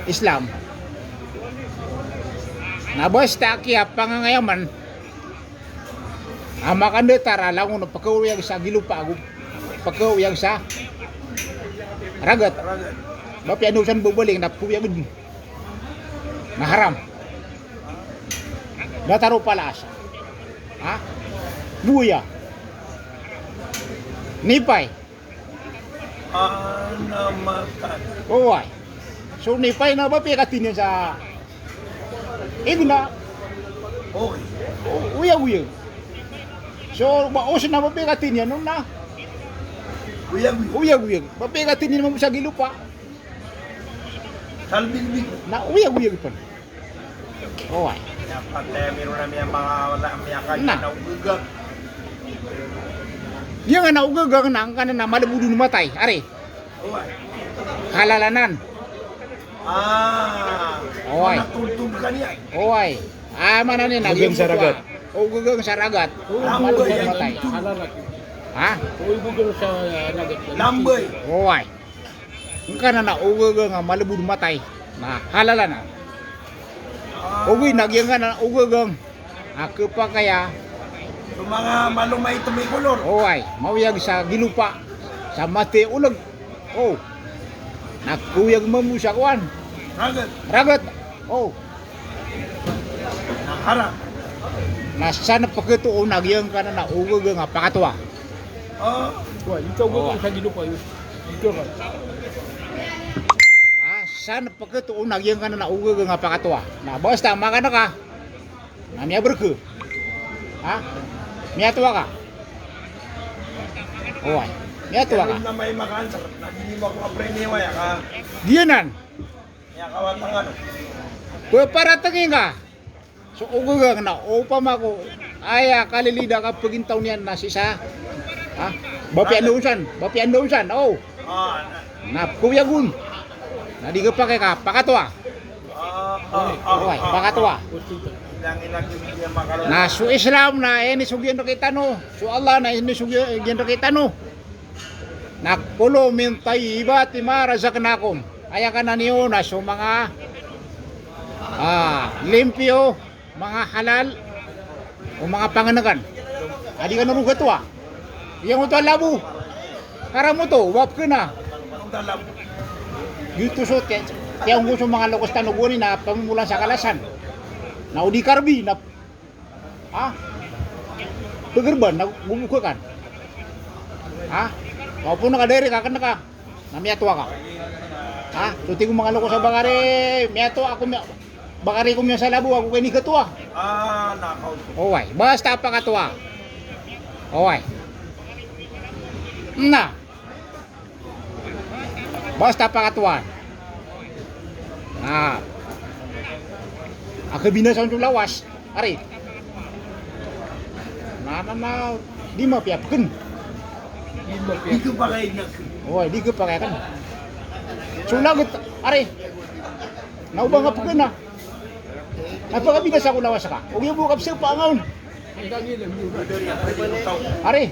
Islam. Na basta kaya pangangayaman makandetar alangon pagkawiyag sa gilupa agum. Pagkawiyag sa ragat. Bapi anusan bubuling na puyag na haram. Nataro pala asa. Ha? Buya. Nipay. Anamatan. Oway. So nipay na bapi katin yan sa na Okay. uyag-uyag. So maos na bapi katin yan nung na uyag-uyag. Bapi katin yan mo sa gilupa. Salbing-bing. Na uyag-uyag pa. Oway. Dapat meron na mga wala miyakan Na. na ugugang. Yung nga naugagang na ang kanan na malabudun matay. Are, Okay. halalanan. Oy. Nakutub ka niya. Oy. Mana ni Ugagang sa ragat. Ugagang sa ragat. Lamboy. Malabudun matay. Ha? Lamboy. Oy. Ang kanan na ugagang nga malabudun matay. na halala na. Uwi nagyang na ugagang ako pa kaya Yung mga malumay tumikulor. oay mauyag sa gilupa sa mati ulag. Oh. Nakuyag mamu sa kuan. Ragat. Ragat. Oh. Naharap. Nasa na pagkatuon nagyang ka na ugagang pakatwa. Oh. Sana pagkatuon nagyang ka na ugagang pakatwa. Na basta makana ka. Na miya berke. Ha? Miya tuwa ka. Oy. Miya tuwa ka. Ganun na may makansar. Nagini mo ako kapremyo ya ka. Diyanan. Ya kawatangan. Para tangin ka. So ugagang na upama ko aya kalilida ka pagintaw niyan na sisa. Ha? Bapi andusan. Oh. Ah. Na kuyagun. Na di ka pa kay ka pakatwa. Oy, pakatwa. Ilang yung makaroon. Na su Islam na ini sugyan kita no. Su Allah na ini sugyan kita no. Nakulo min tayyibati ma razaqnakum. Aya kana niyo na so mga limpyo, mga halal o mga panganakan. Adi ka naruga to ah. Yang mo to labu. Kara mo to, wap ka na. Anong dalam? Gitu so kaya ang gusto mga lokos tanugunin na pamumulan sa kalasan. Na udi karbi na pegerban na bumukakan. Maupun nakadere ka ka na miatwa ka. Suti ko mga lokos sa bakari, miato ako bakari ko miya sa labo ako kay ni katwa. Nakaw. Oway, basta pa katwa. Oway. Na. Basta pa katwa. Ako binasan yung lawas. Ari. Na di mapiapkan. Di ko pa kayo nag... Oway, di ko pa kaya kan. Sulagot, ari. Naubang nga pagkan na. Napakabinasa ko lawas ka. Huwag yung bukap siya paangaon. Ari.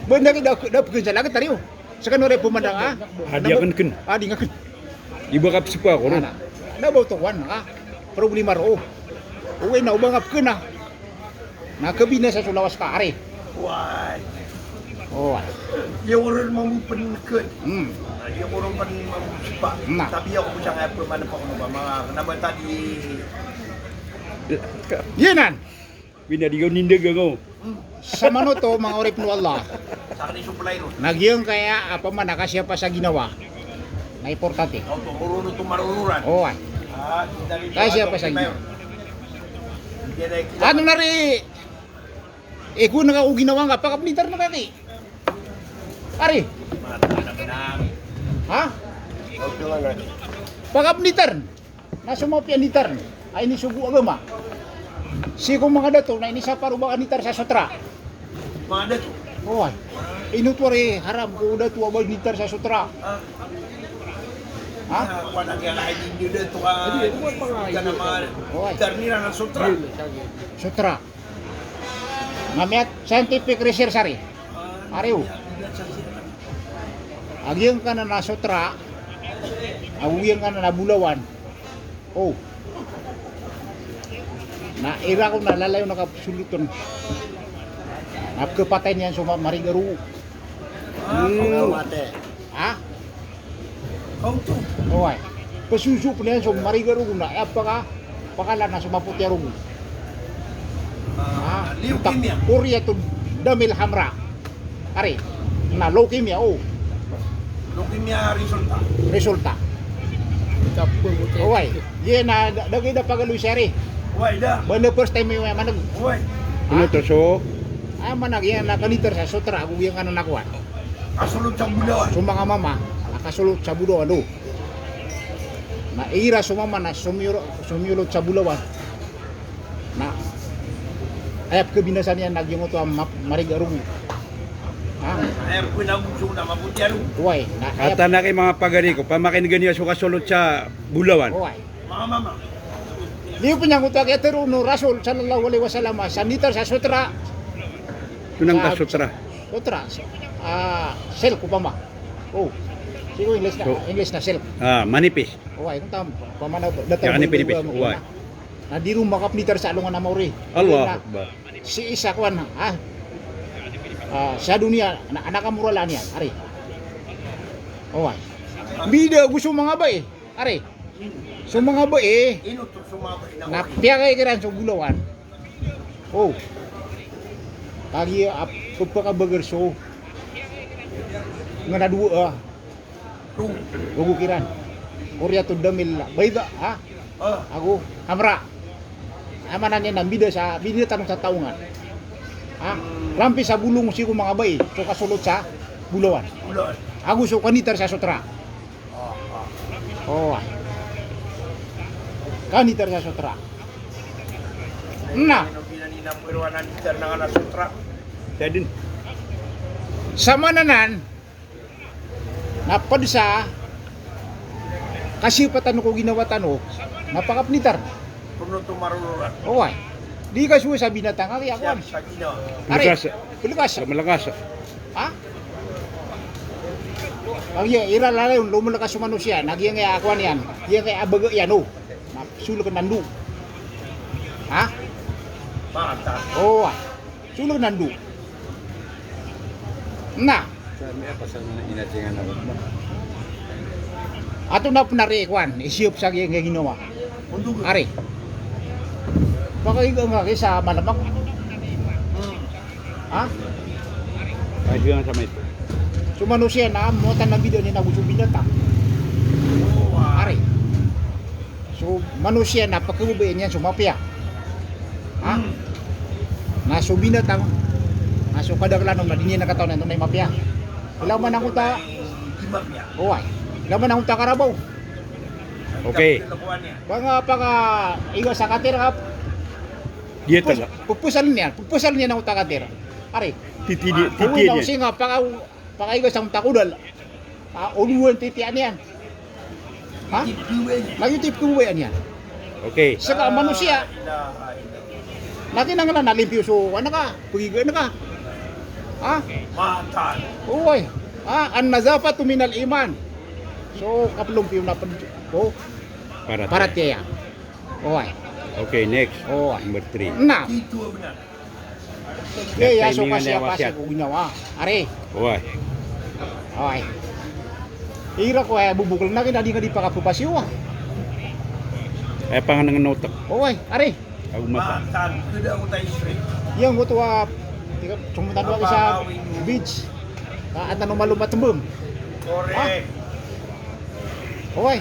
Benda kita dapat kerja lagi tadi. Sekarang orang pemandang Hadi akan ken. Adi ngakan. Iba kap sipa ko ron. Na bau tuan problema ro. Uwe na ubang apkeun na. Na kabinasa sa lawas ka ari. Why? Oh. Yung orang mamupenkeun. Yung orang pan mamusipa. Nah. Tapi ako po siya nga permana pa ko ba mga naman tadi Yenan. Bina di ko nindag ako. Sa mano to mga orip no Allah. sa akin supply ron. Nagyang kaya apa man nakasya pa sa ginawa. Na importante. Auto marunong to marururan. Oh. Kasya pa sa ginawa. Ano na ri? Kung ginawa nga pakapnitar na kaki. Ari. Ha? Pakapnitar. Nasa mga pianitar. Ay ni sugu agama. Si kung mga dato na ini sa parubang anitar sa sutra. Mga dato. Oh. Inutwari haram ko dato abag nitar sa sutra. Ha? Wala kaya na hindi dato ka. Ka naman. Ternira ng sutra. Sutra. Mamiat scientific research ari. Ariw. Agyang ka na sutra. Agyang ka na bulawan. Oh. Na ira ko na lalayo na kapsuluton. Napkapatay niyan sa marigaru. Ha? Auto. Oy. Pasuso pa niyan sa marigaru na apaka pakala na sa maputyaru. Leukemia. Korea to damil hamra. Ari. Na leukemia oh. Leukemia Resulta. Oy. Ye na dagay da pagaloy sari. Why da? Banda first time may manag. Why? Ano to so? Manag yan nakalitar sa sutra ug yang kana nakuha. Kasulod sa bulawan. So mga mama nakasulot sa budo ano. Na ira so mama na sumulot sa bulawan. Na ayap kebinasan yan nagyong to marigarong. Ay, pinagusong na maputyaru. Uway, na ayap. Ata na kay mga pagari ko, pamakin ganyan so kasulot sa bulawan. Uway. Mga mama. Liyo pinyang utag etero no Rasul sallallahu alaihi wasallam sanitar sa sutra. Tunang kasutra. Sutra. Sel ko pa ma. Oh. Siguro English na silk. Manipis. Uway, kung tam pamanaw datang. Yan, pinipis. Uway. Na di rum makapnitar sa alungan na mauri. Allah Akbar. Si isa kwan sa dunia anak kamuralan yan, ari. Uway. Bida gusto mga ba eh. Ari. So mga ba eh. Ino to sumabay na. Napiyagay kiran sa gulawan. Oh. Kagi pagpakabagar so. Nga na dua Ugu kiran. Korea to damil bayda ha. Aku hamra. Amanan niya nang bida tanong sa taungan. Ha? Rampi sa bulong si mga bay. So kasulot sa bulawan. Ulan. Aku so kanitar sa sutra. Oh. Kanitar sa sutra. Nah, Ano pinanina mo irwanan itar na nga na sutra. Saya din. sa mananan napadsa kasi patan ko ginawa tano napakapnitar. Puno to maruluran. Oy. Di ka suwa sa binatang ari Siya ako. sa ginawa. Malakas. Pilikas. Malakas. Ha? Ang ira lalay lumalakas sa manusia, nagyang kaya akuan yan. Yang kaya abaga yan oh. Sulok nandu. Ha? Mata. Oh. Sulok nandu. Nah, May pasal na inatingan na ba? ato na punari kwan, isiyop sa yang ginawa. Undog. Ari. Baka ikaw nga sa malamak. Ha? Kahit nga sama ito. So manusia na mo tanang video ni nagusto binata. Ari. So manusia na pagkabubayan yan sumapya. Ha? Naso binatang. Naso kadaglanong na dinhi nakataon na tunay mapya. Ilaw man ang uta. Ibang niya. Oy. Ilaw man ang uta karabaw. Okay. Nakuha niya. Panga igo sa katira. Dia talaga. Pupusan niya ng uta katira. Ari. Titi Uwi na niya. singa pakaigo sa takudal. Uluan titian yan. Ha? Ipiwen niya. Nagitip kuwayan yan. Okay. Saka manusia, natin ang nalimpyo so ano ka? Pugiga na ka. Ha? Mata. Uy. An nazafatu minal iman. So kaplumpyo na oh, para tiya. Uy. Okay, next. Oh. Number 3. Na. Ito ang na. Kaya so Timingan kasi niya apa wasyat. sa ginawa. Are. Uy. Uy. Ira ko ay bubukol na kinadi ka di pa kapupasyo. Ay panganang notak. Uy, are. Ako mata. Mata. Kuda ako tayo straight. Yang mo tuwa sumutan ko sa beach. At ano malumat tembem. Correct. Uy.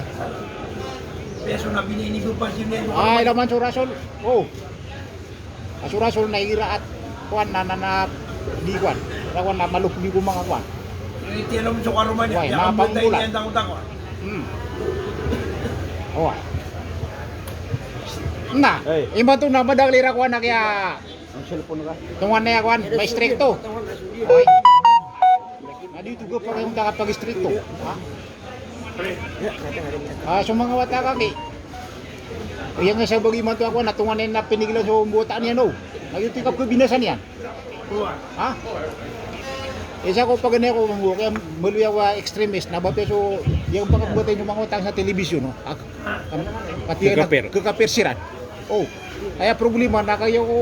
Peso na binini ko pa siya niya. Ay laman surasol. Oh. Surasol na ira at kuan na di kuan. Kuan na malupli ko mga kuan. Iti alam mo sa karuman niya. Uy, Yan ang bantay napanggulat. niya ang takot-takot. Oh. Na, Hey. iba to na madagli ra kuan na kaya Ang cellphone ka? tungan na ya kuan, may stricto. Oy. Na dito ko pa yung pag stricto. Ha? So mga wata kaki. Yang sa bagi man to ako natungan na pinigilan sa butaan niya no. Nagtitikap ko binasan yan. Ha? Isa ko pag ganyan ko mga kaya maluya wa extremist na ba so yung pagkabutan yung mga utang sa telebisyon no. Pati kakapersiran. Oh. Kaya problema na kayo ko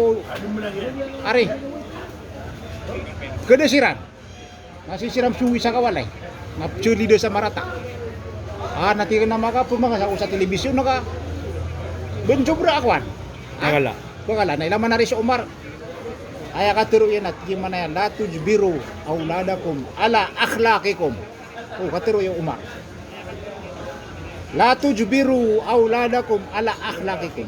ari. Kada siran. Nasisiram suwi sa kawalay. Na cheerleader sa Marata. Natikan na maka mga sa telebisyon naka ben sobra akwan. Nakala. Bakala na ilaman na rin si Umar. Ay katuro yan at gimana yan, la tujbiru auladakum ala akhlaqikum. Oh, katuro yung Umar. La tujbiru auladakum ala akhlaqikum.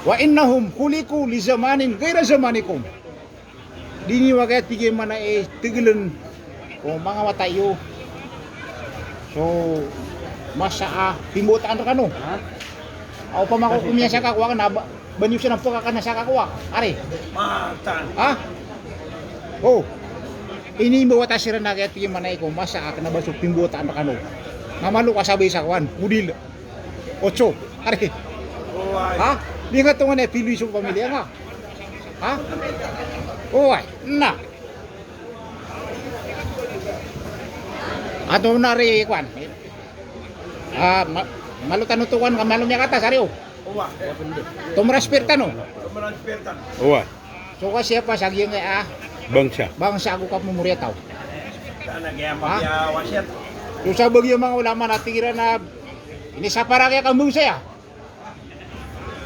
Wa innahum khuliqu li zamanin ghaira zamanikum. Dini wagat gimana tigilan o mga watayo. So masa timbutan ka no. Aw pa makukumya sa kakwa na banyo siya ng pagkakana sa kakwa. Are. Mata. Ha? Oh. Ini mo wata sira na kaya tingin manay ko masa ka na ba so pimbutan ka no. Namalo ka sabi sa kwan. Udil. 8. Are. Ha? Di nga tungan na pili sa pamilya nga. Ha? Oy, na. Ato nari kwan. Malutan utukan ka malum niya kata sariyo. Uwa. Tumraspirtan no. Tumalaspertan. Uwa, So ka siya pa saging bangsa. bangsa ako kap memoriya tao. Sana kaya magyawa siya. So sa bagyo mga ulama na tingira na ini sa para kaya kambung saya.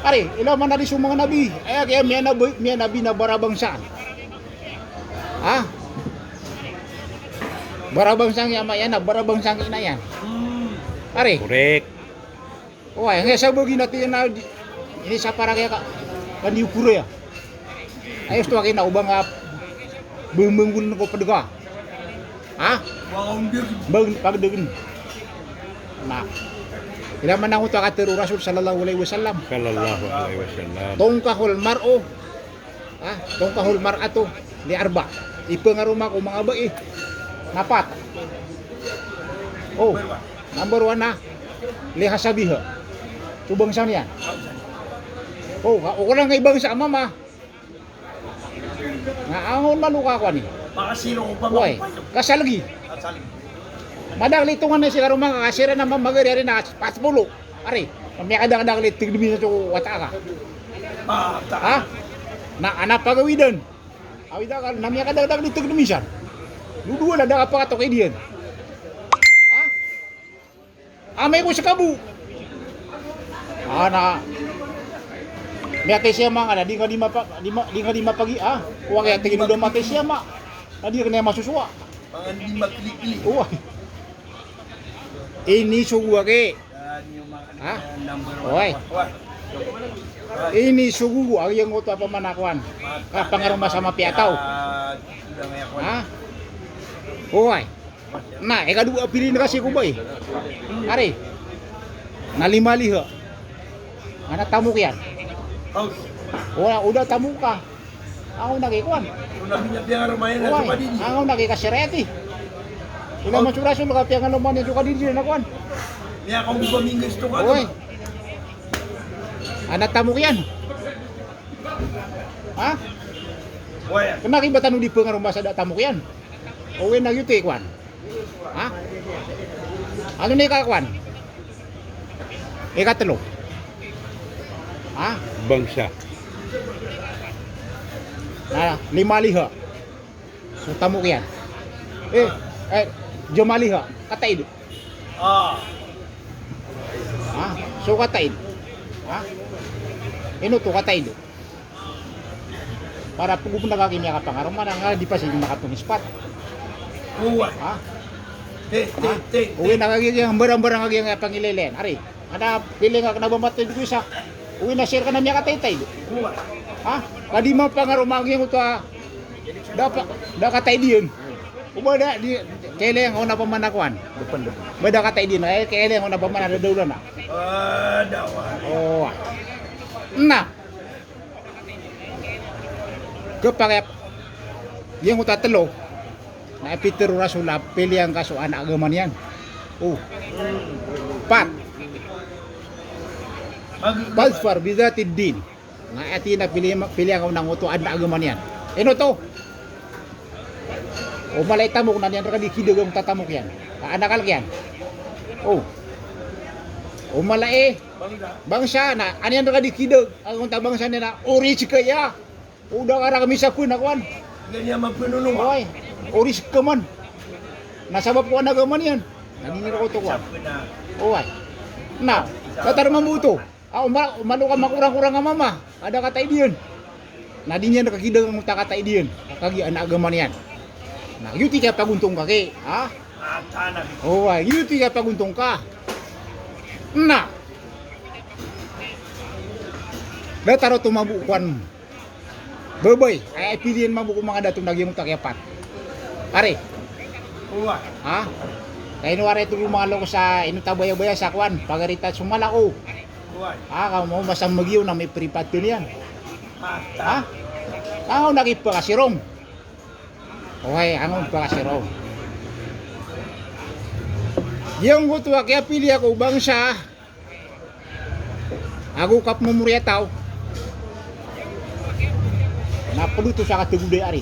Ari, ilang man na di mga nabi. Ay kaya miya nabi na barabangsaan. Ha? Barabangsang yama yan na barabangsang ina yan. Ari, Korek. wah, nga sa bagyo natin na ini sa para kaya kaniukuro ya. Ayos to akin na ubang bumunggun ko padga. Ha? Waong bir. Bang pagdegin. Nah. Ila man ako takatero Rasul sallallahu alaihi wasallam. Sallallahu alaihi wasallam. Tongkahul mar'o. Tongkahul mar'ato li arba. Ipangaruma ko mga bae. Napat. Oh. Number 1 na. Li hasabiha. Subang san yan. Oh, ako lang ibang sa mama. Nga ahon maluka ko ni. Makasino ko pa Oy, kasalgi. Kasaling. Madang litungan na si karumang kasira na mamagari na paspulo. Ari, may kadang-kadang litig dumi sa wata ka. Bata. Ha? Na anak pagawidan. Awida ka namya kadang-kadang litig dumi siya. Dudua na dapat pa kay diyan. Ha? Amay ko sa kabu. Ana. May ate siya mga di nga di mapagi Kuha kaya tingin do mate siya ma. Di ka na masusuwa. Mga hindi makili-kili. Uy. Ini sugu ke. Yan yung mga Ha? number 1. Oy. Ini sugu ang yang uto apa manakuan. Pangaruma sama piataw. Sudah ngayak ko. Ha? Uy. Nah, kadua pilih kasi ko ba eh. Ari. Nalima liha. Ana tamu yan. House. Udah tamu ka. Ako nagikuan. Kung nabinyap yung arumayan na Uy. sa padidi. Ako nagikasireti. Ila masuraso lagap yang aluman yung kadiri na kuan. Kaya kung bumingis to ka. Uy. Anak tamu yan. Ha? Uy. Kena kibatan di pengarumah sa tamu yan. Uwi na yuti kuan. Ha? Ano ni ka kuan? Ikatlo. Ha? Bangsa. Na 5 liha. So tamu yan. Jumaliha, kataid. Ha? So kataid. Ha? Ino to kataid. Para pugupun na kakimya ka pangarumah nga di pa siya makatong spot. Uy. Ha? Te. Uwi na kagiyang barang-barang kagiyang pangilelen. Ari, ada pilih nga nabamatay dito isa. Uwi na share ka na niya katay-tay. Uy. Ha? Kadi mo pangarumang yung ito dapat katay diyon. Ubada di kailangan ko na pamanakuan. Bada katay diyon ay kailangan ko na pamanada daw na. Dawan. Oh. Na. Kapag yung utatalo na Peter Rasula pili ang kaso anak agaman yan. Oh. Pat. Balfar bidatid din. Nga ati na pili ang unang uto anak agaman yan. Ino to. O malay tamok na yan rakadi kidagang tatamok yan. Anakal yan. Oh. O malay bangsa na ano yan rakadi kidag ang unta bangsa na oris kaya. Udah karang kami sa kun akuan. Ganyan magpununong. Oy, oris ka man. Nasabab ko na gaman yan. Naninira ko to ko. Oy. Na, katar mamuto. Umalo ka makurang-kurang nga mama. Ada katay diyan. Na di niya nakakidang ang utak katay diyan. Kagi anak gaman yan. Na, yuti ka paguntong ka ke. Ha? Tanag. Oy, yuti ka paguntong ka. Na. Dataro tumabukuan. Babay, ay pilihan mabuko mga datong nagyamong takyapat. Are, Uy. ha? Kaya inuwari ito yung mga loko sa inutabaya-baya sa kwan, pagarita sumalako. Uy. Ha, kamo mo masang magiw na may pripat yun yan. Mata. Ha? Ako nakipakasirong. Okay, ang pakasirong. Yung gutwa kaya pili ako bangsa. Ako kap memorya tao. Napaluto sa katuguday ari.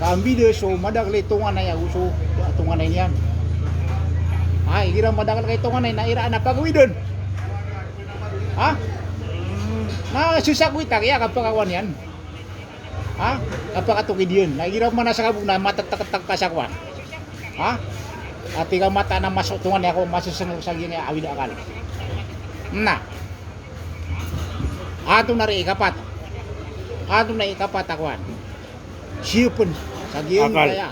Kambi de so madag litungan na ya uso tungan na yan. Igira madakal kay tongan ay nairaan na pagawidon. Ha? Na susakwita kaya kapakawan yan. Ha? Kapakatugid yun. Nagira man na sa kabug na matatagtag ka sa kwan. Ha? At ikaw mata na masutungan ako masusunod sa gini awid akal. Na. Ato na rin ikapat. Ato na ikapat akwan. Siyupon sa gini Akal. kaya.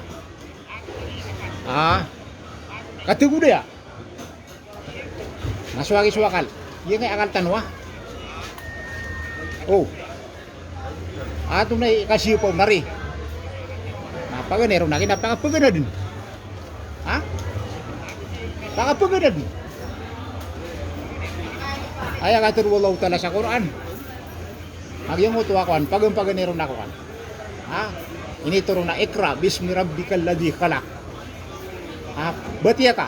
Katugo dia. Nasuwagi-suwakal. Iya nga akal tanwa. Oh. Ato na ikasiupaw na rin. Napaganero na kinapakapagana din. Ha? Pakapagana din. Ay katurwalaw tala sa Quran. Magyang utuwakuan, pagampaganero na kuan. Ha? Inituro na ikra, bismi rabbikal ladhi khalaq. Ha? Batiya ka.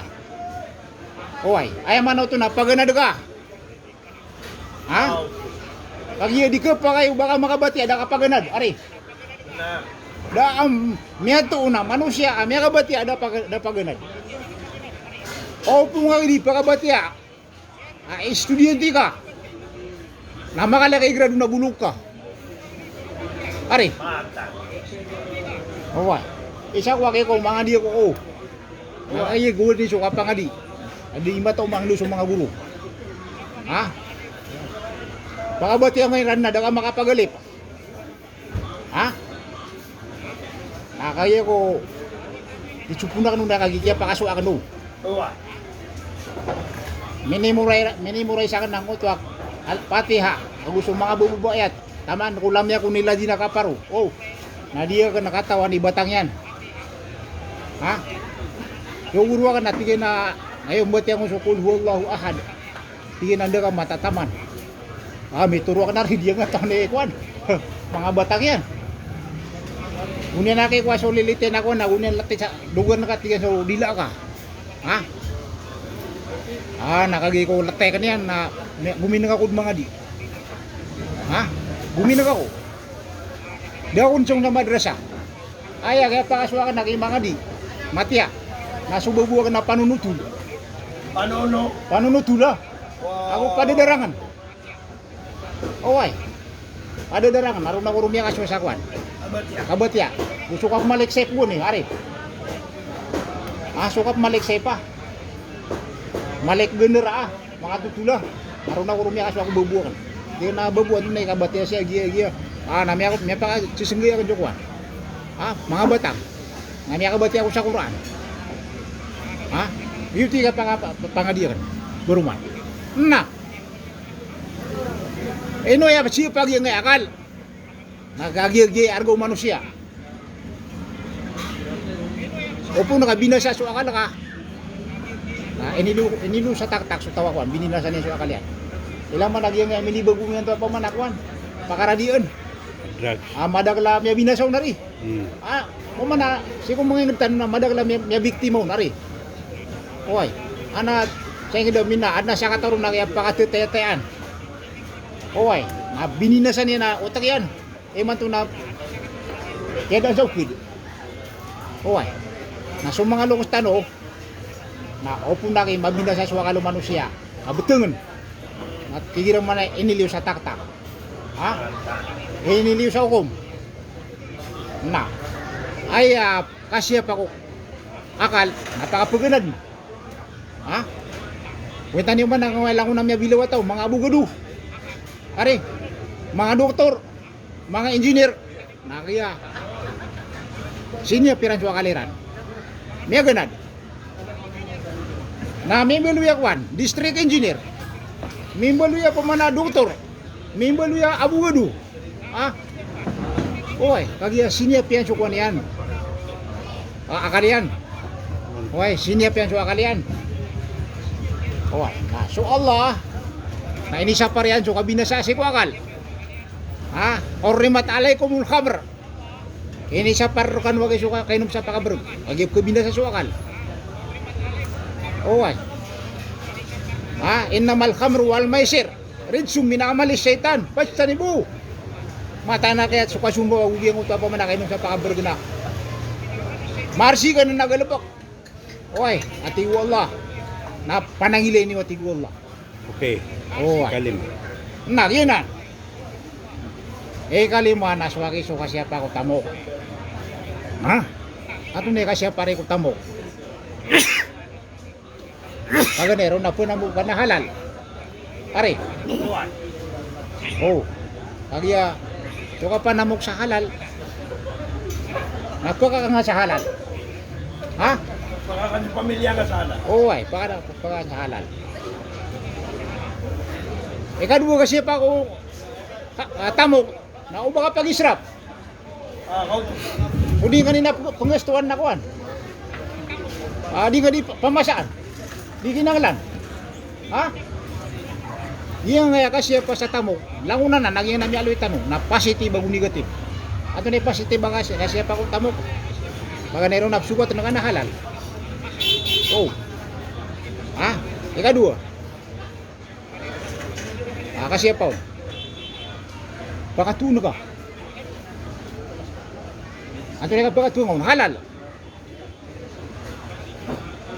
Oy, ay manaw to na paganado ka. Ha? Pag iya di ka pa kayo baka makabati ada kapaganad. Ari. Da miato una manusia miya kabati ada paganad. O kung di pakabati estudyante ka. Na makalakay grado na bulok ka. Ari. Oy. Isa ko kay ko mga di ko. Ay gud ni suka pa nga di. Adi imato manglo sa mga guro. Ha? Pakabati ang ngayon na daga makapagalip. Ha? Nakaya ko itsupuna ka nung nakagigya pakaso ka nung. Minimuray sa akin ng utwak. Pati ha. Ang gusto mga bububayat. Taman, kulam niya kung nila di nakaparo. Oh, nadiya ka nakatawa ni batang yan. Ha? Yung uruwa ka na, tigay na, ngayon bati ang usukul, huwallahu ahad. Tigay na ka matataman. May turo ka na rin, diya nga taon na ikwan. Mga batang yan. Unya na kay kwa so lilitin ako na, unya lati sa lugar na katigan so dila ka. Ha? Nakagay ko latay ka niyan na guminag ako mga di. Ha? Guminag ako. Di ako unsong na madrasa. Ay, kaya pakaswa ka na kay mga di. Matya. Nasububuwa ka na panunutul. Panunutula. Ako padadarangan. Oy. Padadarangan. Naroon ako rumya kaswa sa kwan. Kabatya. Gusto ka maliksep mo ni, ari. Suka maliksep pa. Malik genera mga tutula. Naroon ako rumya kaswa ako bubukan. Di na bubuan na kabatya siya giya. Nami ako may pa sisinggi ako jokwan. Mga batang. Nami ako batya ako sa Quran. Beauty ka pangadiran. Beruman. Na. Ino ya siya pag yung akal. Nagagigay argo manusia. Opo nakabinasa sa akal ka. Inilu sa taktak sa tawakuan. Bininasan niya sa akal yan. Ilang man nagyang milibag kumihan to pamanakwan. Pakaradian. Drugs. Madagla miya binasaw na rin. Kumana, sikong mga ngagtan na madagla miya biktima na rin. Oy, sa nga daw mina, sa katarong na kaya pakatitayan. Oy, bininasan niya na utak yan. Man to na kaya daw sa ukid. Oy, mga lungos tano, na opo na kayo mabinasa sa wakalo manusia. Kabutungan. At kigirang man na iniliw sa taktak. Iniliw sa hukom. Na, ay kasya pa ko akal, napakapaganad. Wenta niyo man ang kailangan ko na miya bilaw ataw, mga abogado. Ari, mga doktor, mga engineer, nakaya. Sinya piran sa akaliran. Miya ganad. Na mimbaluya kwan, district engineer. Mimbaluya pa man na doktor. Mimbaluya abogado. Oy, kagya sinya pian sa kwan yan. Akalian. Oy, sinya pian sa akalian. Oy, so Allah, na inisa pa riyan so kabinasa si ko akal. Orrimat alaikumul khamr. Inisa par kan wagay so kainom sa pakabro. Agib ko binasa so akal. Oy. Innamal khamru wal maisir rijsum min amali syaitan fajtanibu. Mata na kaya so kasumbo agugiyang uto pa man kainom sa pakabro gina. Marsi ka na nagalapok. Oy, ati wallah. na panangilay ni wati Allah. Okay. Oh, Kalima. nah yun na. Kalima na swaki so kasya pa ko tamok. Ha? Ato ni kasya pare ko tamok. Kaganero na po na mo ka na halal. Pare. Oh. Kagya so ka pa namok sa halal. Nakuha ka nga sa halal. Ha? Baka kanyang pamilya ka sana. Oo ay, para sa halal. Kadua kasi pa ko tamok na uba ka pag-israp. Kau Hindi nga nina pangastuan na kuan. Di nga di pamasaan. Di kinanglan. Ha? Yang nga kasi pa sa tamok, languna na nagyan nami aloy tanong na positive o negative. Ato ni positive ba kasi pa ko tamok. Baga nero napsugot na kana halal. Oh. Ha? Kadua. Kasi pa. Pakatuno ka. Ato ni ka pakatuno halal.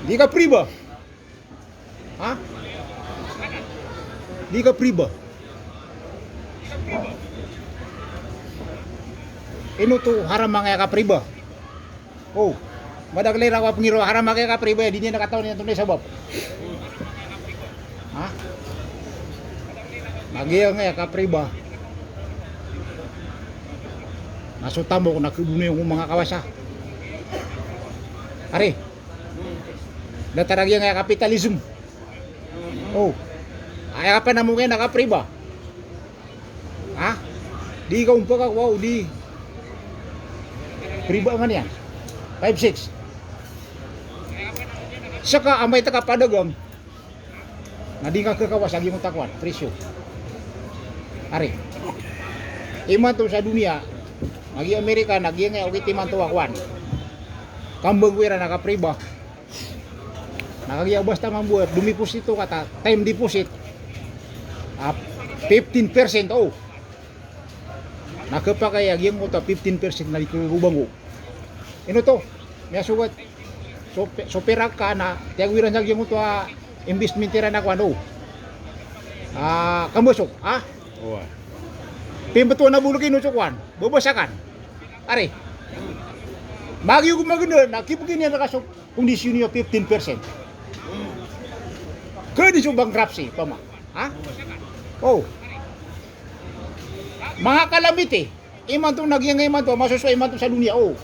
Di ka priba. Ha? Di ka priba. Ino to haram mga ka priba. Oh. Madaglay ra wa pangiro haram mga ka priba di niya nakataw niya tunay sabab. Ha? Magiya nga ka priba. Nasutamo ko nakudunay yung mga kawasa. Are. Dataragya nga kapitalism. Oh. Ay ka pa na mo nga nakapriba. Ha? Di ka umpa ka, wow, di. Priba nga niyan. 5-6. Saka amay taka padagang. Na di ka kakawas agi mong takwan, presyo. Are. Iman to sa dunia, agi Amerika, nagi nga okay timan to akwan. Kambang wira nakapriba. Nakagya basta mambuhat, dumiposito kata, time deposit. 15% oh. Nakapakaya gyang mo ta 15% na ikubang ko. Ino to? May sugat. So pera ka na tiagwiran sa gyang mo to investment tira na kuan oh. Kambosok, ha? Oh. Pimbeto na bulog ino kuan. Babasakan. Are. Magyo gumaganda na kibugin niya nakasok kondisyon niya 15%. Kaya so bankruptcy pama. Ha? Oh. Mga kalamiti, iman to nagyang iman to, masusuay iman to sa dunia, oh.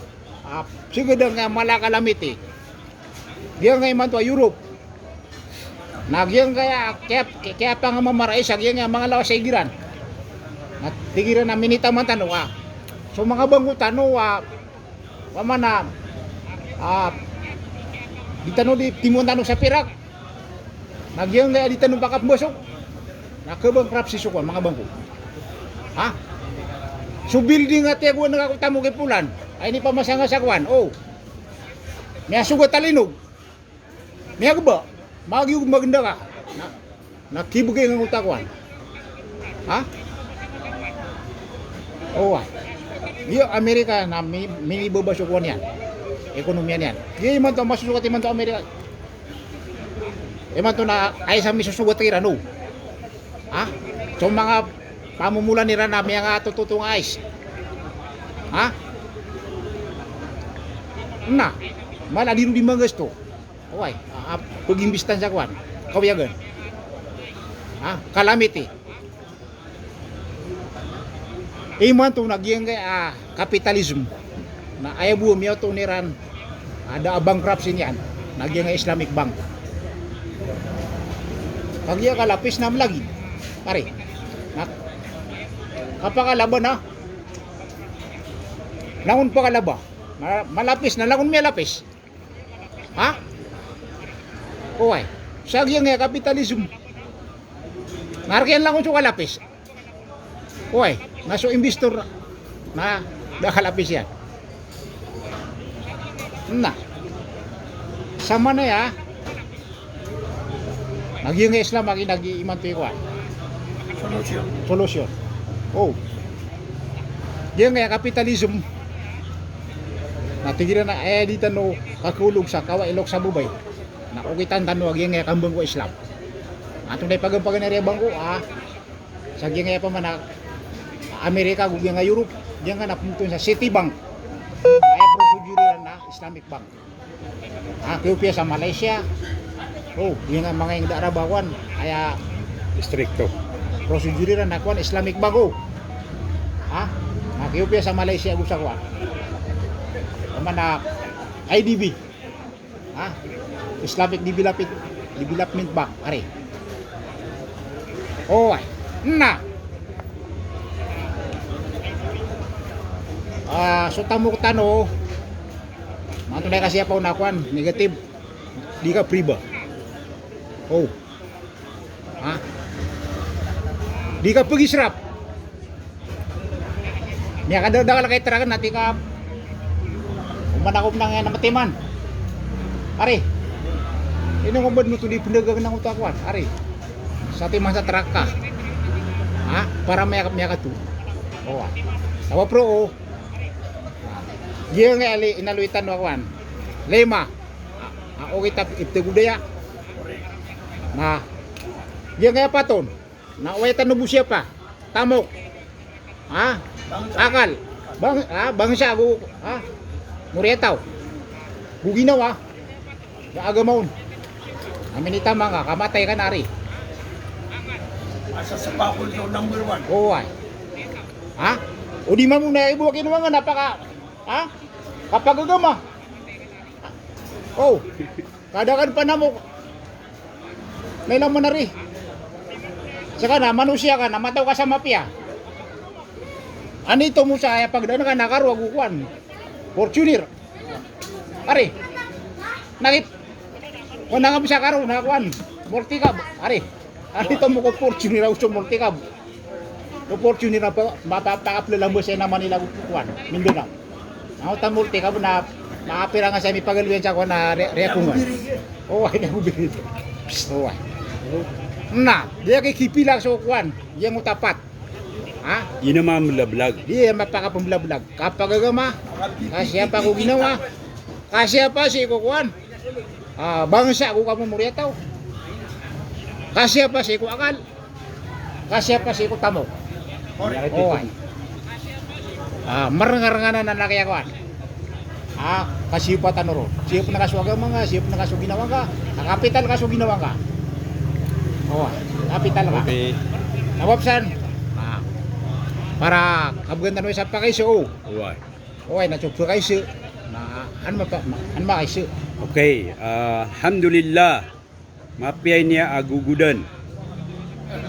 Siguro nga mala kalamiti. Diyan nga iman to Europe. Nagyang kaya pa nga mamaray sa nga mga lawas sa igiran. At tigiran na minita man tanong, So mga bango tanong, pamana, di tanong di timon tanong sa Pirak. Nagyang nga di tanong bakap bosok. Nakabankruptcy so kuan mga bangko. Ha? So building nga tiya kuan nakakutamo kay pulan. Ay ni pamasanga sa kuan. Oh. Miya sugat talinog. Miya ba? Magyug maganda ka. Nakibugay ng utakuan. Ha? Oh. Yo Amerika na minibo ba so kuan yan. Ekonomiya niyan. Di man to masusugat man to Amerika. Man to na ay sa misusugat kay Rano. Ha? So mga pamumulan ni Rana may nga tututong ayos. Ha? Na, mala di di mangesto. Oy, pagimbistan sa kwan. Kawiyagan. Ha? Calamity. Iman to nagyang kapitalism. Na ayaw miyaw to ni Ran. Ada bankruptcy niyan. Nagyang Islamic Bank. Kagya kalapis na lagi. Pare. Kapakalaban na. Langon pa kalaba. Malapis na langon may lapis. Ha? Oy. Sagyang nga kapitalism. Narkian langon so kalapis. Oy, naso investor na dakalapis yan. Na. Sama na ya. Nagyang Islam nag-iiman to ikuan. Solution. Oh. Diyan nga kapitalism. Natigiran na dito no kakulog sa kawailok sa bubay. na ugitan tanwag yung nga kambang ko Islam. Ato na ipagampagan na rin bangko sa nga pa man na Amerika ug nga Europe diyan nga napunto sa Citibank. Ay prosedure na Islamic Bank. Kaya sa Malaysia. Yung nga mga yung darabawan ay Distrito. prosedure na kuan Islamic Bank. Kaya sa Malaysia ug sa kuan. Naman na IDB. Islamic Development Bank are. Na. So tamok tano. Matunay kasi pa unakuan negative. Di ka priba. Di ka pagisrap. Niya kadagdagan kay teragan natin ka umanakop na nga namatiman. Ari. Ino kumbad mo to di pinagagan ng utakuan. Ari. Sa timang sa traka. Para mayakap-mayakap to. Tawa pro Diyan nga ali inaluitan mo akuan. Lema. Okay tap itagudaya. Na diyan nga paton. Na uwaitan nubo siya pa. Tamok. Akal. Bangsa go. Murietaw. Guginawa. Ya agamaon. Amin itama nga kamatay ka nari. Asa sa bakol daw number 1. O di man mo na ibuwakin mo nga napaka kapag agama. Kadakan pa na mo. Nailang mo na rin. Saka na, manusya ka na, mataw ka sa mafia. Anito mo sa pagdaan ka nakaruwag ukuan. Fortuner. Ari. Kung nangam sa karo, nakakuan. Mortikab. Ari. Anito mo ko Fortuner ako sa Mortikab. Kung Fortuner na pa, mapapakaplalang mo siya naman nila ukuan. Mindanao. Ako tamulti ka na makapira nga sa mi pagaluyan sa ko na reakungan. Ay nagubiri. Na, dia kay kipilang sa kuan, yang utapat. Yun naman mulablag. Dia mapakapamblablag. Kapag agama, kasya pa ko ginawa. Kasya pa si ko kuan. Bangsa ko kamo muriataw. Kasya pa si ko akal. Kasya pa si ko tamo. Marangaranganan na nakayakuan. Kasipatan noro. Siya po nakaswaga mga, siya po nakasuginawa ka. Kapital kasuginawa ka. Kapital ka. Okay. Nawapsan. Para kabugan tanong sa pakaiso. Na chukso kaiso. Ano kaiso. Okay. Alhamdulillah. Mapiyay niya agugudan.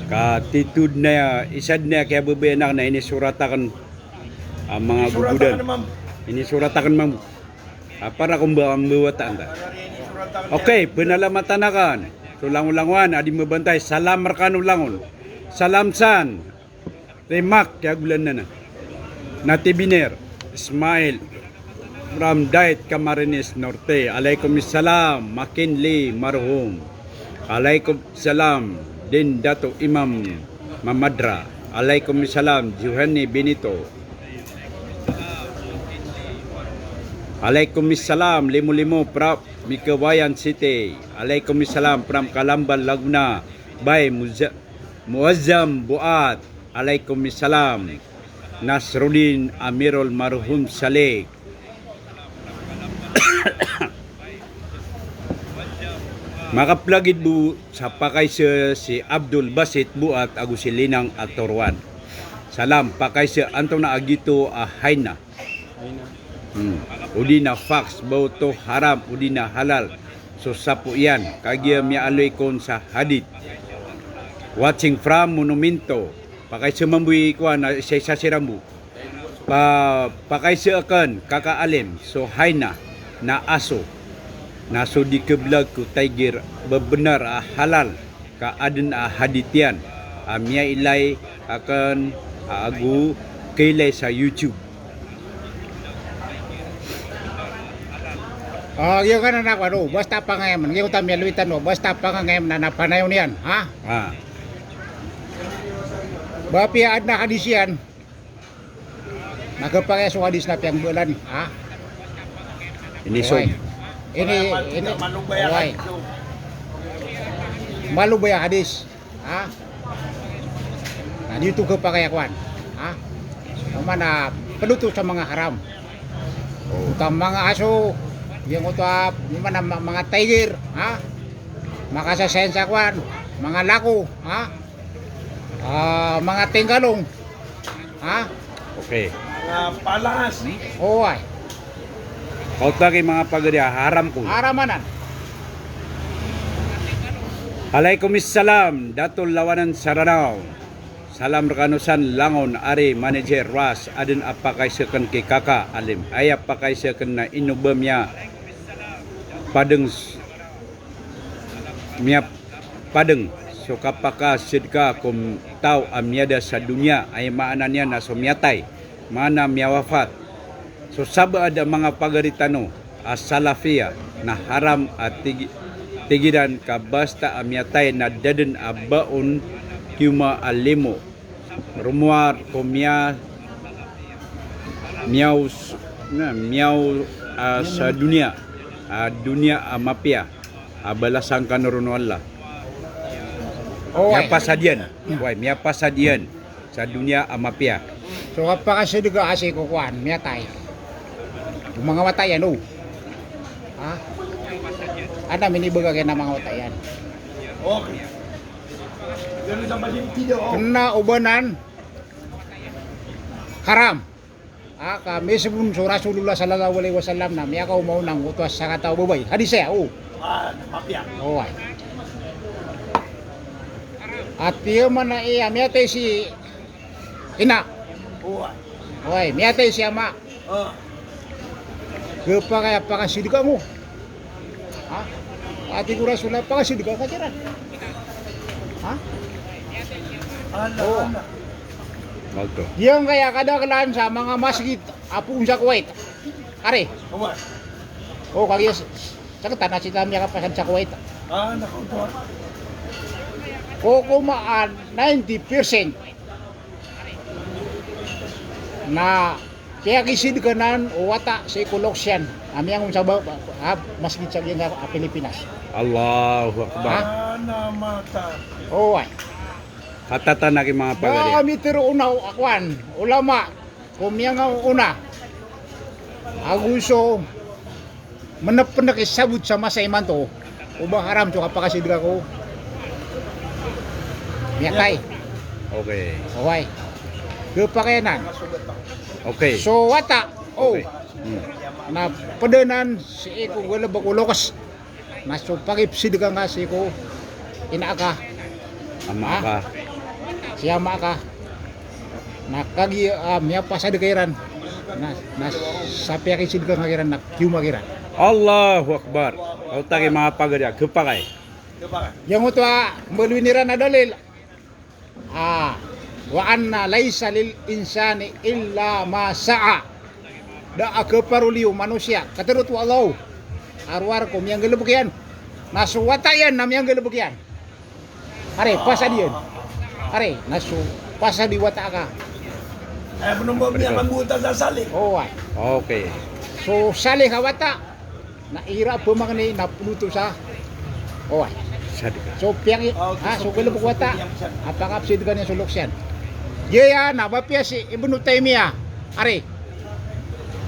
Katitud na isad na kaya babayanak na inisuratakan ang mga gugudan. Inisuratakan mang para kung ba ang buwatan ka. Okay, pinalamatan na kan. So langon-langon, adi mabantay. Salam markano langon. Salam san. Remak, kaya gulan na na. Natibiner, Ismail, from Diet Camarines Norte. Alaikum salam, McKinley marhum. Alaikum salam, din Dato Imam Mamadra. Alaikum salam, Juhani Benito. Alaikum salam, Limo-Limo, Prap, Mikawayan City. Alaikum salam, from Kalamban, Laguna. By Muazzam Buat. Alaikum salam, Nasruddin Amirul Marhum Saleh. Makaplagid bu sa pakay si Abdul Basit Buat agu si Linang Atorwan. Salam pakay si Antona Agito Haina. Udina fax bauto haram udina halal. So sapo yan kagya mialoy kon sa hadith. Watching from Monumento. Pakay si mambuy ko na sa sirambu. Pakay si akan kakaalim so Haina na aso. Naso di keblag ku tiger bebenar halal ka aden haditian amia ilai akan agu kailai sa YouTube. Yung kan anak waduh, basta pangayaman, yung tamya luitan mo, basta pangayaman na napanayon yan, ha? Bapi ad na kadisian, nagapakaya sa hadis na piyang bulan, ha? Ini so. ini Malubaya Why? Malubaya hadis. Ha? Nah, dito ke pakayakuan. Ha? Mana penutup sa mga haram. Utang mga aso, yung utap, mana mga tiger, ha? Makasasensa kwan, mga lako, ha? Mga tinggalong, ha? Okay. Palas. Oy, Kautagi mga pagadya, haram ko. haramanan. Alaikumissalam, Datul Lawanan Saranaw. Salam rekanusan langon ari manager ras adin apakai seken ke kakak alim. Ay apakai seken na inubamnya padeng mia padeng. So kapaka sidka kum tau amiada sa dunia ay maananya na sumiatay. Mana mia wafat. So saba ada mga pagaritano as-salafiyah na haram at tigidan ka basta amiatay na daden abaon kiuma alimo rumuar komia miau sa dunia dunia mapia balasan kanuruno Allah Oy. mia pasadian wai mia pasadian sa dunia mapia So kapag kasi diga asi ko kwan, miyatay. Yung mga watayan, oh. Ha? Ano, minibaga kayo ng mga watayan. Okay. Ganun sa Malimpido. Kena ubanan, haram. Kami sebelum Rasulullah sallallahu alaihi wasallam na miya ka umaunang utos sa katao babay. Hadis saya, oh. Mapya. Oh, ay. At piyo man na iya, miyatay si ina. Oy, miyatay si ama. Kaya pakasidiga mo. Ha? Ati ko Rasulullah pakasidiga ka dyan. Ha? Oh. Magto Yung kaya kadakalan sa mga masjid apung sa Kuwait. Are. Oh, kaya sakit na si Tamya kapasan sa Kuwait. Naku to. Kukumaan 90% na kaya kisidganan o wata sa Ikoloksyan. Ami ang sabaw masjid sa Pilipinas. Allahu Akbar Mata. Oh, ay. katatan na mga pagadya Kami tiro una akwan, ulama, kumiyang una. Aguso, manapan na kisabot sa masayman to, uba haram to kapakasidga ko. Miyakay, okay okay. Kapakayanan. okay So wata, oh, Okay. na padanan si Iko wala bakulokas. Naso pakipsidga nga si Iko, inaaka, ama ka siyama ka. Nakagi miya pasadagairan. Na sapi kisidga nga kiran na kiumagiran. Allahu Akbar kautagi mga pagadya kapakay Yang ito maluwiniran na dalil. Wa anna laysa lil insani illa ma sa'a. Da akaparuliyo manusia. Katurut wa Allah. Arwar ko miyang galubukyan. Nasuwatayan na miyang galubukyan. Are, pasadiyan. Are, nasu pasadi wata ka. Menunggu niya mangguta sa salik. Oh, ay. okay So salih ka wata. Naira pemangani napuluto sa. Oh, ay. sadika So piyang so galubuk wata. Apakah sidgan yang soluksyan. Yaya na bapia si Ibnu Taimiyah. Are.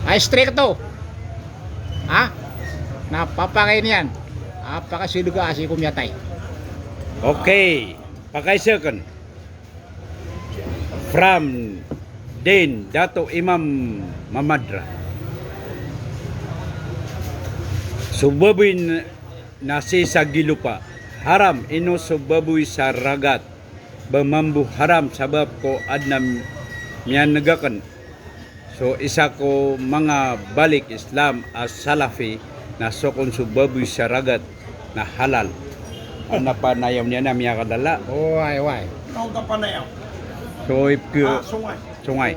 Ay stricto. Napapakay niyan. Apakah sidga asi kumyatay. okay pakaisakan from Din Dato Imam Mamadra subabuy nasi sa gilupa haram ino subabuy sa ragat bamambu haram sabab ko adnam miyanagakan so isa ko mga balik Islam as Salafi na sokon subabuy sa ragat na halal ang napanayam niya na miya kadala Oh, ay. Nung kapanayaw. so if Sungay. sungay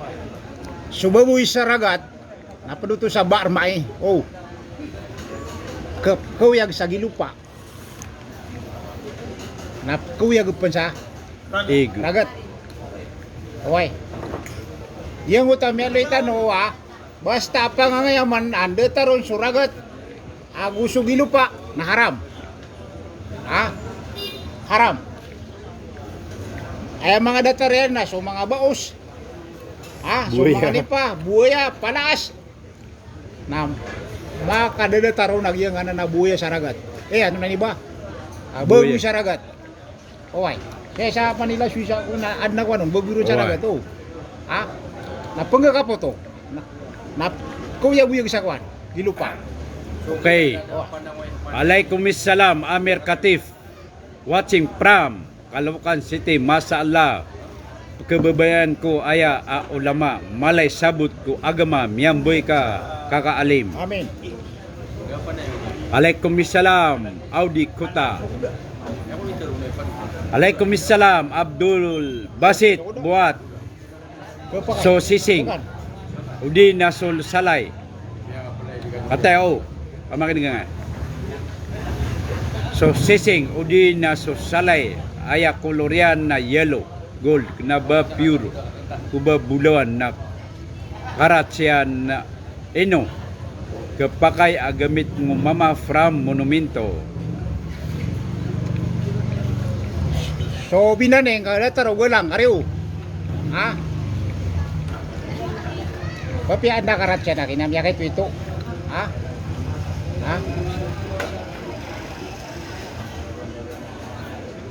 Subaboy sa ragat napaduto sa barmay. Oh. Kuyag sa gilupa. Kuyag upan sa ig ragat. Okay. Yang utama lo itano basta pa nga ngayaman ande taron suragat. gusto gilupa na haram. Haram. Ay mga dataryan na, so mga baos. So Buya. mga nipa, buya, palaas. Na makadadataro nagyang na buya sa ragat. Ano na niba? Bago Buya. sa ragat. Okay. Kaya sa Manila, Suisa, kung na-add na ko nun, bago sa ragat. Napangga ka po to. Kuya-buyag sa kwan. Gilupa. Okay. Alaikumussalam, Amir Katif. Watching from Caloocan City, Mashallah. Kebabayan ko aya ulama, malay sabut ko agama, miyamboy ka kakaalim. Amin. Alaikumussalam, Audi Kuta. Alaikumussalam, Abdul Basit Buat. So sising. Udi nasul salay. Katay kamakin nga. So sising udi nasul salay aya kolorian na yellow, gold na ba pure. Kuba bulawan na karat siya na ino kapakay agamit ng mama from monumento. So binaneng kada taro walang ariw. Papi anda karat siya na kinamyakit ito.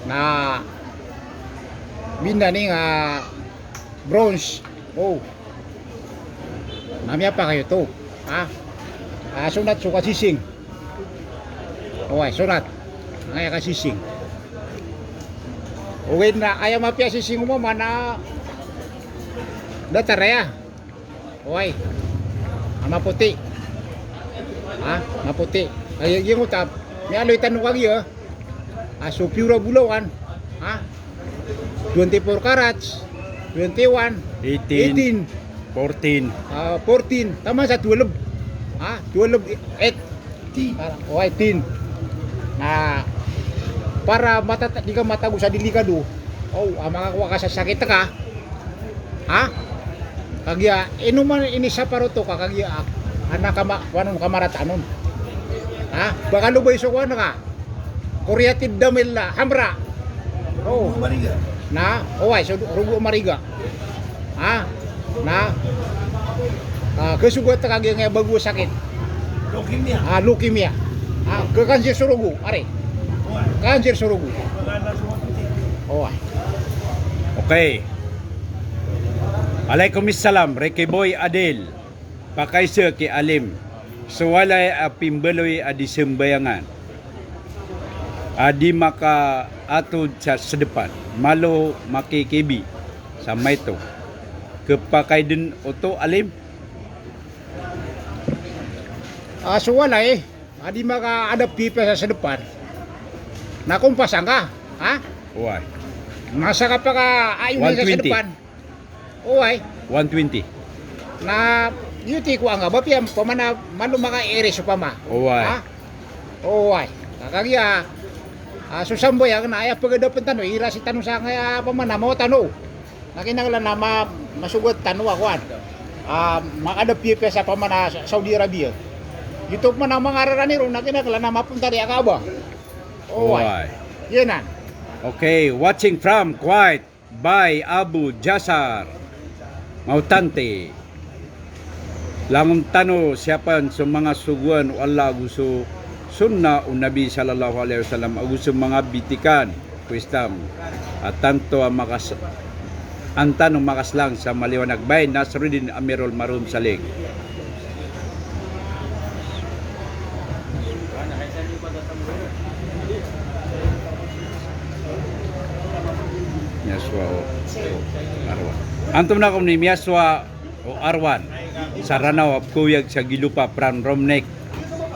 Na binaneng bronze. Namya pa kayo to. Sunat suka sising. Sunat. Ngaya ka sising. Na kaya mapia sising mo mana dataraya. Maputi. Maputi. Kaya yung utap. May aloy tanong kagi so pura bulawan. 24 carats. 21. 18, 14. 14. Tama sa 12. 12. 10. Na para di ka matago sa delikado. Makakuha ka sa sakit ka. Kagya inuman ini sa paruto ka kagya anak wanon kamaratanon. Baka lubay so kuan ka. Kuryatid damil la hamra. Mariga. Na so rugo mariga. Na kesugot ka kagya nga bago sakit. Leukemia. Leukemia. Ke kanser surugo are. Kanser surugo. Okay. Alaikumussalam, Ricky Boy Adel. Pakaisa ki alim. Suwalay pimbeloy adi sembayangan. Adi maka atud sa sedepan. Malo makikibi sa maito. Kepakai din oto alim. Suwalay adi maka ada pipa sa depan. Nakumpasan ka. Uy. Nasa ka pa ka ayun sa 120. depan. 120. Na yuti ko ang bapi ang pamana mano maka eres pa ma. Kakagya susamboy ang naaya pagadapan tano ira si tano sa nga pamana mo tano. Nakinanglan na masugot tano ako makadapi pa sa pamana Saudi Arabia. YouTube man ang mga ararani ron nakinanglan na mapunta ri akaba. Yan. Okay, watching from Kuwait by Abu Jasar. Mautante. Langon tano siyapan sa mga suguan o Allah gusto sunna o Nabi sallallahu alaihi wasallam gusto mga bitikan wisdom at tanto ang antano makaslang sa maliwanag bay Nasruddin Amirul Marum Salig. Yaswa o Arwan. Antum na kung ni Yaswa o Arwan sa Ranaw Kuyag sa Gilupa Pran Romnek.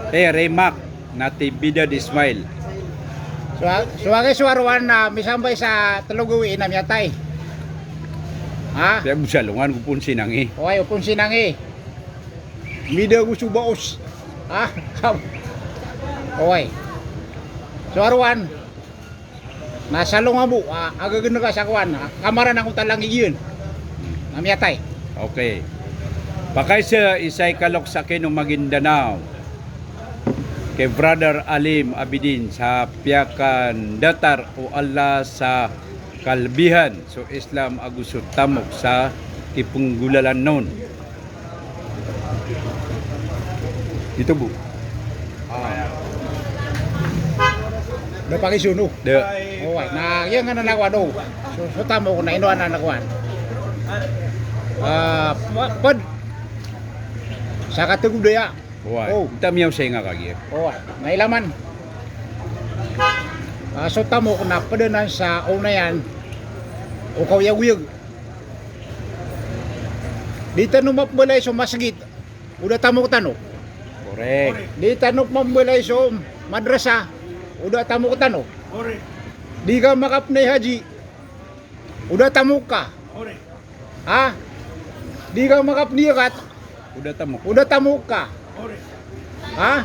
Remak nati Bidad Ismail. Suwagay Arwan na misambay sa Talugawi na miyatay. Kaya busalungan ko pun sinangi. Upon sinangi. Mida gusto baos. Arwan nasa lungabu, agagano ka sa kuwan, kamara na kung talang iyon. Namiyatay. Okay. Pakay sa isay kalok sa kinong Maguindanao. kay Brother Alim Abidin sa piyakan datar o Allah sa kalbihan so Islam agusot tamok sa kipunggulalan noon. Ito bu. Napakisuno. De Oh, na yang nga nanakuan oh. So tamo ko na ino na nakuan. Pad sa katugudaya. Why? Oh. Ita miyaw say nga kagi. Oh, nailaman. So tamo ko na padanan sa una yan. O kawyag-wiyag. Dito numap balay so masagit. Uda tamo ko tano. Correct. Dito numap balay so madrasa. Uda tamo ko tano. Ore, Di ka makapnay haji. Uda tamo ka. ore. Ha? Di ka makapniyakat. Udah tamo. Uda tamo ka. Ore. Ha?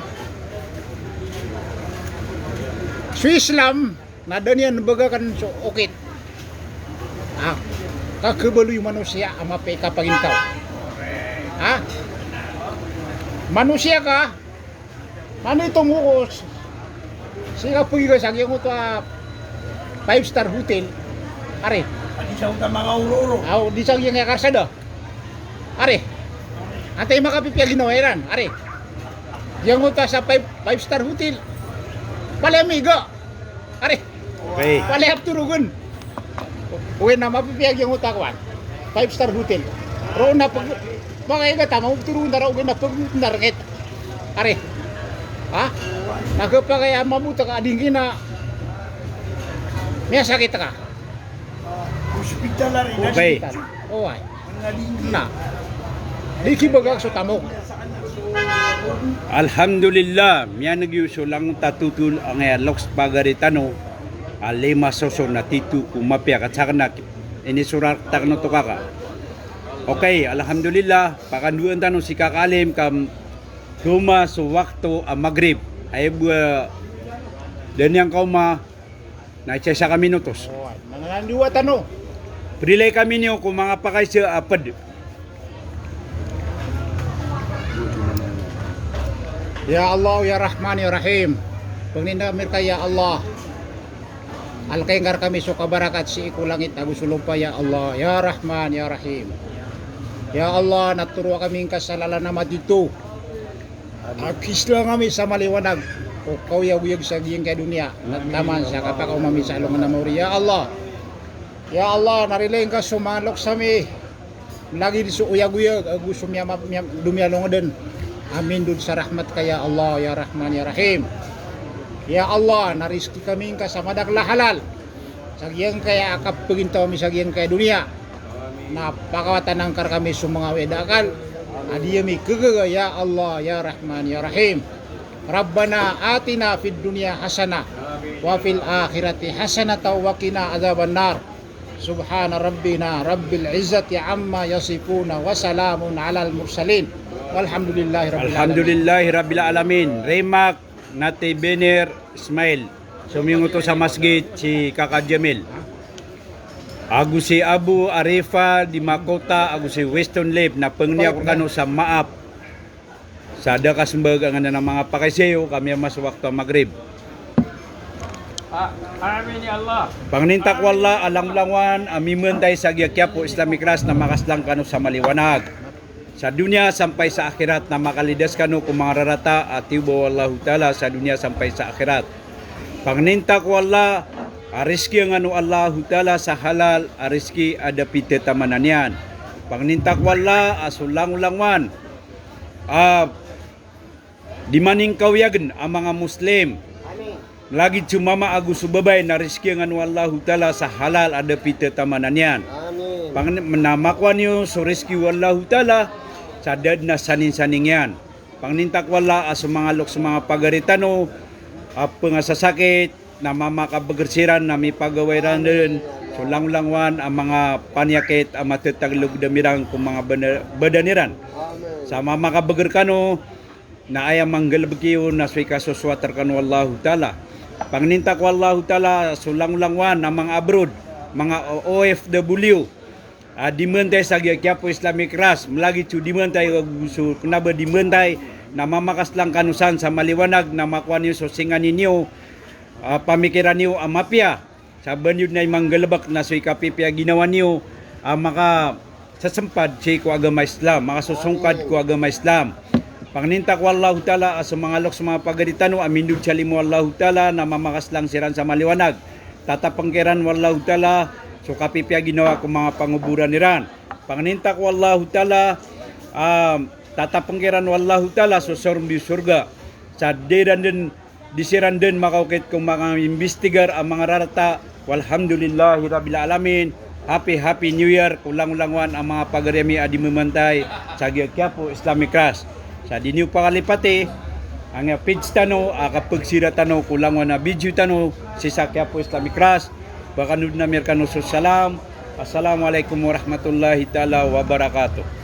Sa Islam, nadanian bagakan so okit. Ha? Kakabaloy manusia ama pe kapagintaw. Ha? Manusia ka? Ano itong ukos? Siya po yung sagya mo ito 5-star hotel. Are, Adi sa utang mga uroro. aw, di sagya nga karsada. Are, antay makapipya ginawaran. Are, yung mo sa 5-star hotel. Palamiga. Are, Okay. palihap turugan. Uwi na mapipiyag yung utakwan. 5-star hotel. Roon na pag... Baka ka tama, turugan na raw na pag narakit. Are, ha? Nagpakaya mabuta ka, adingin na... May sakit ka. Hospital na rin. Okay. Oo ay. Mga linggi. Na. Di kibagak sa tamok. Alhamdulillah, miya nagyuso lang tatutul ang loks pagaritano. Alima soso na titu kumapya at saka na inisurat tak no to kaka. Okay, alhamdulillah, pakanduan tanong si Kakalim kam duma so waktu magrib. Ay dan yang kau ma na sa kami minutos. Oo ay. Nanandiwa tano. Prilay kami niyo kung mga pakay sa apad. Ya Allah, Ya Rahman, Ya Rahim. Pagninda mereka ya Allah. Alkaingar kami suka barakat si iku langit agus sulumpa ya Allah, Ya Rahman, Ya Rahim. Ya Allah, naturo kami kasalanan nama dito. Akisla kami sa maliwanag. O kawyag-uyag sa giyang kay dunia. Nagtaman sa kapag umami sa alungan na mauri. Ya Allah. Ya Allah, nariling ka sumalok sa mi. Lagi di su uyag-uyag. Agus dumiyalong din. Amin dun sa rahmat kaya Allah, Ya Rahman, Ya Rahim. Ya Allah, nariski kami ka sa madagla halal. Sagyang kaya akap pagintaw mi sagyang kaya dunia. Napakawatan angkar kami sa mga wedakal. Adiyami kagaga, Ya Allah, Ya Rahman, Ya Rahim. Rabbana atina fid dunya hasanah wa fil akhirati hasanah wa qina adzaban nar. Subhana rabbina rabbil izzati amma yasifuna wa salamun alal mursalin. Walhamdulillahi rabbil alamin. Alhamdulillahi rabbil alamin. Remak nate Bener Ismail. Suminguto sa masjid si Kaka Jamil. Agus si Abu Arifa di Makota, agus si Weston Lip na pengniya ko kano sa maap. Sa Dakasmbag ang ng mga pakaiseyo kami mas waktu magrib. Amin ya Allah. Pangnintak wala alang-langwan amimentay sa Quiapo Islamic Class na makaslang kano sa maliwanag. Sa dunia sampai sa akhirat na makalidas kano kung mga rarata at tibo wallahu ta'ala sa dunia sampai sa akhirat. Pangnintak wala ariski ang ano Allahu ta'ala sa halal ariski ada pite tamanan yan. Pangnintak wala asulang-ulangwan di maning kawiyagan ang mga Muslim. Lagi cumama agus subabay na rizki ang anu Allahu ta'ala sa halal ada pita tamanan yan. Amin. Menamakwan nyo so rizki Wallahu ta'ala sa dad na sanin-saning yan. Pangnintak wala sa mga lok sa mga pagaritano pengasasakit na mamakabagersiran na may pagawairan din. So lang-langwan ang mga panyakit ang matataglog damirang kung mga badaniran. Amen. Sa mamakabager kano na ayam manggalabkiyo na suy kasuswatar kan wallahu ta'ala. Pangnintak wallahu ta'ala sulang-langwan na mga abroad, mga OFW. Dimantay sa Quiapo Islamic Class, melagi cu dimantay gusto kenapa dimantay namamakas lang kanusan sa maliwanag na makuha niyo susingan ninyo, pamikiran niyo ang mapya. Sa banyod na manggalabak na sa ikapipya ginawa niyo, maka sasampad si ko agama Islam, makasusungkad ko agama Islam. Pangninta ko Allah Ta'ala sa mga lok sa mga pagaritano, amindud sa limo Allah Ta'ala na mamakas lang siran sa maliwanag. Tatapangkiran wallahu Ta'ala so kapipya ginawa ko mga panguburan niran. Pangninta ko Allah Ta'ala tatapangkiran wallahu Ta'ala so sorum di surga. Sa deran din disiran din makaukit kong mga investigar ang mga rarata. Walhamdulillahi Rabbil Alamin. Happy New Year. Kulang-ulangwan ang mga pagaremi adi memantay sa Quiapo Islamic Class. Sa diniw pakalipati, ang page tano, kapag tano, kulang na video tano, si Sakya po Islamic Class, baka nun na merkano salam. Assalamualaikum warahmatullahi ta'ala wabarakatuh.